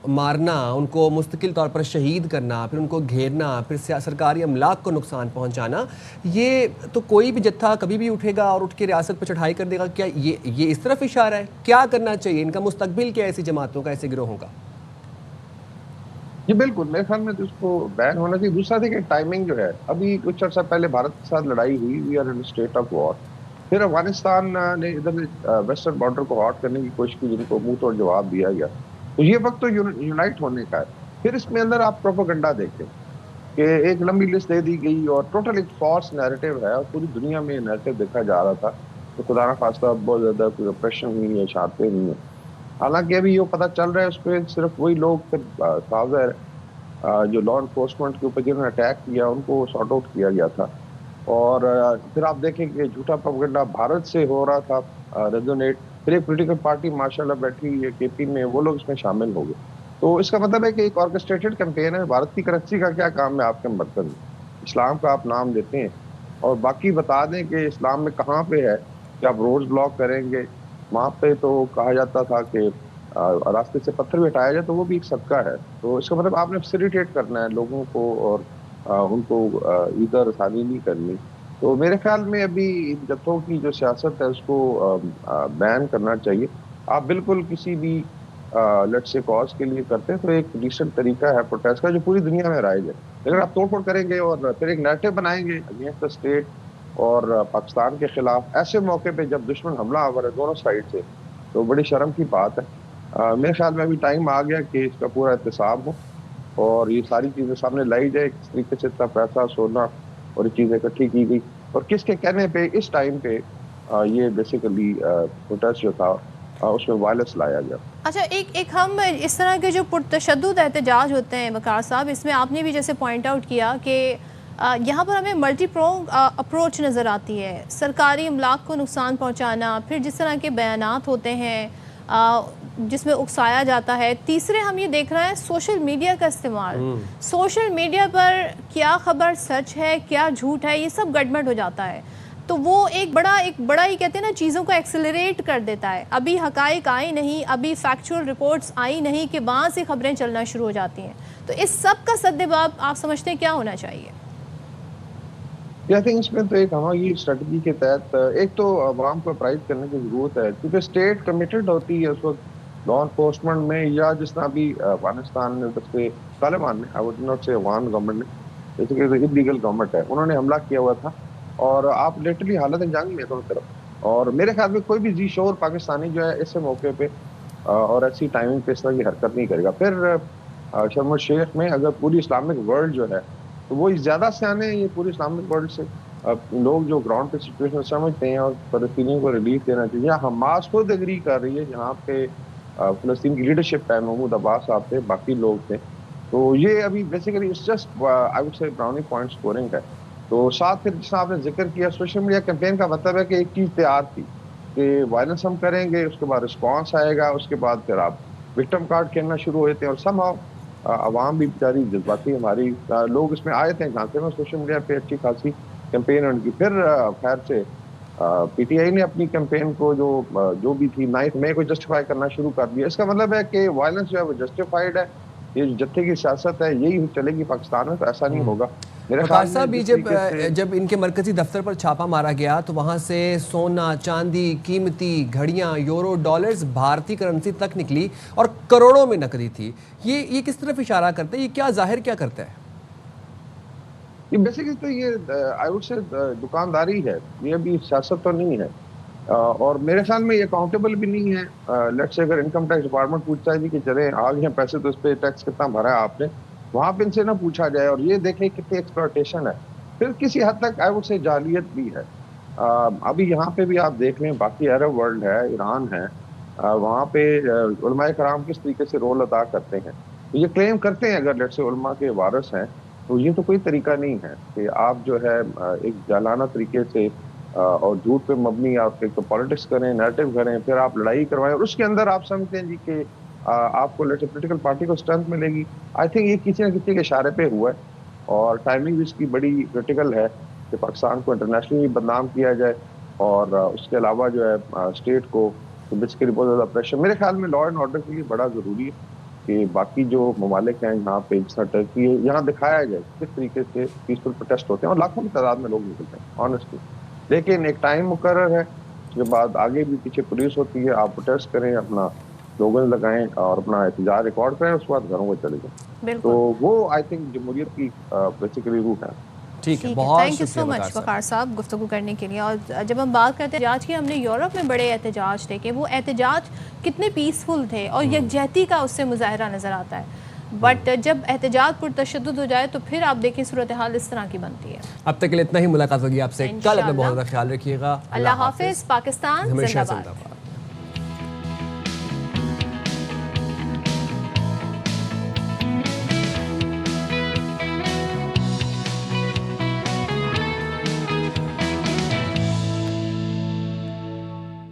مارنا, ان کو مستقل طور پر شہید کرنا, پھر ان کو گھیرنا, پھر سرکاری املاک کو نقصان پہنچانا, یہ تو کوئی بھی جتھا کبھی بھی اٹھے گا اور اٹھ کے ریاست پہ چڑھائی کر دے گا. کیا یہ اس طرف اشارہ ہے؟ کیا کرنا چاہیے, ان کا مستقبل کیا ہے ایسی جماعتوں کا, ایسے گروہوں کا؟ جی بالکل, میرے خیال میں تو اس کو بین ہونا چاہیے. دوسرا دیکھیں ٹائمنگ جو ہے, ابھی کچھ عرصہ پہلے بھارت کے ساتھ لڑائی ہوئی, we are in state of war. پھر افغانستان نے ادھر ویسٹرن بارڈر کو ہاٹ کرنے کی کوشش کی, جن کو منہ توڑ جواب دیا گیا. تو یہ وقت تو یونائٹ ہونے کا ہے. پھر اس میں اندر آپ پروپیگنڈا دیکھیں کہ ایک لمبی لسٹ دے دی گئی اور ٹوٹل ایک فالس نیریٹو ہے, اور پوری دنیا میں نیریٹو دیکھا جا رہا تھا. تو خدا نہ خواستہ بہت زیادہ کوئی اپریشن ہوئی ہے, شہادتیں نہیں ہیں. حالانکہ ابھی یہ پتہ چل رہا ہے اس پہ صرف وہی لوگ جو لا انفورسمنٹ کے اوپر جنہوں نے اٹیک کیا ان کو سارٹ آؤٹ کیا گیا تھا. اور پھر آپ دیکھیں کہ جھوٹا پروپیگنڈا بھارت سے ہو رہا تھا ریزونیٹ. پھر ایک پولیٹیکل پارٹی ماشاءاللہ بیٹھی ہے کے پی میں, وہ لوگ اس میں شامل ہو گئے. تو اس کا مطلب ہے کہ ایک آرکسٹریٹڈ کیمپین ہے. بھارت کی کرنسی کا کیا کام ہے آپ کے برتن میں؟ اسلام کا آپ نام دیتے ہیں اور باقی بتا دیں کہ اسلام میں کہاں پہ ہے کہ آپ روڈ بلاک کریں گے. وہاں پہ تو کہا جاتا تھا کہ راستے سے پتھر بھی ہٹایا جائے تو وہ بھی ایک صدقہ ہے. تو اس کا مطلب آپ نے فیسیلیٹیٹ کرنا ہے لوگوں کو اور ان کو ادھر آسانی نہیں کرنی. تو میرے خیال میں ابھی جتھوں کی جو سیاست ہے اس کو بین کرنا چاہیے. آپ بالکل کسی بھی لیٹ سے کاز کے لیے کرتے ہیں تو ایک ڈیسنٹ طریقہ ہے پروٹیسٹ کا جو پوری دنیا میں رائج ہے. اگر آپ توڑ پھوڑ کریں گے اور پھر ایک نیریٹو بنائیں گے اگینسٹ دا اسٹیٹ اور پاکستان کے خلاف, ایسے موقع پہ جب دشمن حملہ آور ہے دونوں سائڈ سے, تو بڑی شرم کی بات ہے. میرے خیال میں ابھی ٹائم آ گیا کہ اس کا پورا احتساب ہو اور یہ ساری چیزیں سامنے لائی جائے, کس طریقے سے اتنا پیسہ سونا اور یہ چیزیں اکٹھی کی گئی اور کس کے کہنے پہ اس ٹائم پہ یہ بیسیکلی پروٹیسٹ جو تھا اس میں وائلنس لایا گیا. اچھا, ایک ہم اس طرح کے جو پرتشدد احتجاج ہوتے ہیں وقار صاحب, اس میں آپ نے بھی جیسے پوائنٹ آؤٹ کیا کہ یہاں پر ہمیں ملٹی پرونگ اپروچ نظر آتی ہے. سرکاری املاک کو نقصان پہنچانا, پھر جس طرح کے بیانات ہوتے ہیں جس میں اکسایا جاتا ہے. تیسرے ہم یہ دیکھ رہے ہیں سوشل میڈیا کا استعمال. سوشل میڈیا پر کیا خبر سچ ہے, کیا جھوٹ ہے, یہ سب گڑبڑ ہو جاتا ہے. تو وہ ایک بڑا ہی کہتے ہیں نا چیزوں کو ایکسلریٹ کر دیتا ہے. ابھی حقائق آئی نہیں, ابھی فیکچول رپورٹس آئی نہیں کہ وہاں سے خبریں چلنا شروع ہو جاتی ہیں. تو اس سب کا سدباب آپ سمجھتے ہیں کیا ہونا چاہیے؟ اس میں تو ایک ہماری اسٹریٹجی کے تحت ایک تو عوام کو اپرائز کرنے کی ضرورت ہے, کیونکہ اسٹیٹ کمیٹڈ ہوتی ہے اس وقت لا انفورسمنٹ میں, یا جس طرح بھی افغانستان میں سے طالبان نے, آئی وڈ ناٹ سے افغان گورنمنٹ نے, جیسے کہ انلیگل گورنمنٹ ہے, انہوں نے حملہ کیا ہوا تھا اور آپ لٹرلی حالت جنگ میں دونوں طرف. اور میرے خیال میں کوئی بھی ذی شعور پاکستانی جو ہے ایسے موقع پہ اور ایسی ٹائمنگ پہ اس طرح کی حرکت نہیں کرے گا. پھر شرم الشیخ میں اگر پوری اسلامک ورلڈ جو ہے تو وہ زیادہ سیانے ہیں یہ پوری اسلامک ورلڈ سے. لوگ جو گراؤنڈ پہ سچویشن سمجھتے ہیں اور فلسطینیوں کو ریلیف دینا چاہیے. حماس خود اگری کر رہی ہے, جہاں پہ فلسطین کی لیڈرشپ ہے, محمود عباس صاحب تھے, باقی لوگ تھے. تو یہ ابھی basically it's just I would say browning point scoring ہے. تو ساتھ پھر جس آپ نے ذکر کیا سوشل میڈیا کیمپین کا مطلب ہے کہ ایک چیز تیار تھی کہ وائلنس ہم کریں گے, اس کے بعد رسپانس آئے گا, اس کے بعد پھر آپ وکٹم کارڈ کھیلنا شروع ہوتے ہیں اور سم ہاؤ عوام بھی بیچاری جذباتی ہماری لوگ اس میں آئے تھے جہاں سے میں سوشل میڈیا پہ اچھی خاصی کیمپین ان کی. پھر خیر سے پی ٹی آئی نے اپنی کیمپین کو جو بھی تھی 9 مئی کو جسٹیفائی کرنا شروع کر دیا. اس کا مطلب ہے کہ وائلنس جو ہے وہ جسٹیفائڈ ہے. یہ جتھے کی سیاست ہے یہی چلے گی پاکستان میں, تو ایسا نہیں ہوگا. وقار صاحب بھی جب ان کے مرکزی دفتر پر چھاپا مارا گیا تو وہاں سے سونا, چاندی, قیمتی گھڑیاں, یورو, ڈالرز, بھارتی کرنسی تک نکلی اور کروڑوں میں نقدی تھی. یہ کس طرف اشارہ کرتا ہے, یہ کیا ظاہر کیا کرتا ہے؟ یہ بیسیکلی تو یہ آئی وڈ سے دکانداری ہے, یہ ابھی سیاست تو نہیں ہے. اور میرے خیال میں یہ اکاؤنٹیبل بھی نہیں ہے. لیٹس سے اگر انکم ٹیکس ڈپارٹمنٹ پوچھتا ہے جی کہ چلیں آ گئے ہیں پیسے تو اس پہ ٹیکس کتنا بھرا ہے آپ نے, وہاں پہ ان سے نہ پوچھا جائے اور یہ دیکھیں کتنی ایکسپلوٹیشن ہے. پھر کسی حد تک آئی وڈ سے جعلیت بھی ہے. ابھی یہاں پہ بھی آپ دیکھ لیں, باقی عرب ورلڈ ہے, ایران ہے, وہاں پہ علماء کرام کس طریقے سے رول ادا کرتے ہیں. یہ کلیم کرتے ہیں اگر لیٹس سے علماء کے وارث ہیں, تو یہ تو کوئی طریقہ نہیں ہے کہ آپ جو ہے ایک جالانہ طریقے سے اور جھوٹ پہ مبنی آپ ایک پالیٹکس کریں, نیریٹو کریں, پھر آپ لڑائی کروائیں اور اس کے اندر آپ سمجھتے ہیں جی کہ آپ کو لیٹس پولیٹیکل پارٹی کو اسٹرینتھ ملے گی. آئی تھنک یہ کسی نہ کسی کے اشارے پہ ہوا ہے اور ٹائمنگ بھی اس کی بڑی کرٹیکل ہے کہ پاکستان کو انٹرنیشنلی بدنام کیا جائے اور اس کے علاوہ جو ہے اسٹیٹ کو بیسیکلی بہت زیادہ پریشر. میرے خیال میں لا اینڈ آرڈر کے لیے بڑا ضروری ہے کہ باقی جو ممالک ہیں یہاں پہ جس طرح ٹرکی ہے, یہاں دکھایا جائے کس طریقے سے پیسفل پروٹیسٹ ہوتے ہیں اور لاکھوں کی تعداد میں لوگ نکلتے ہیں آنیسٹلی. لیکن ایک ٹائم مقرر ہے, اس کے بعد آگے بھی پیچھے پولیس ہوتی ہے, آپ پروٹیسٹ کریں, اپنا لوگن لگائیں اور اپنا احتجاج ریکارڈ کریں, اس کے بعد گھروں کو چلے جائیں. تو وہ آئی تھنک جمہوریت کی بیسیکلی روح ہے. ٹھیک ہے, بہت تھینک یو سو مچ وقار صاحب گفتگو کرنے کے لیے. اور جب ہم بات کرتے ہیں احتجاج کی, ہم نے یورپ میں بڑے احتجاج تھے کہ وہ احتجاج کتنے پیسفل تھے اور یکجہتی کا اس سے مظاہرہ نظر آتا ہے. بٹ جب احتجاج پر تشدد ہو جائے تو پھر آپ دیکھیں صورتحال اس طرح کی بنتی ہے. اب تک کے لیے اتنا ہی, ملاقات ہوگی آپ سے کل. اپنا بہت زیادہ خیال رکھیے گا. اللہ حافظ. پاکستان زندہ باد.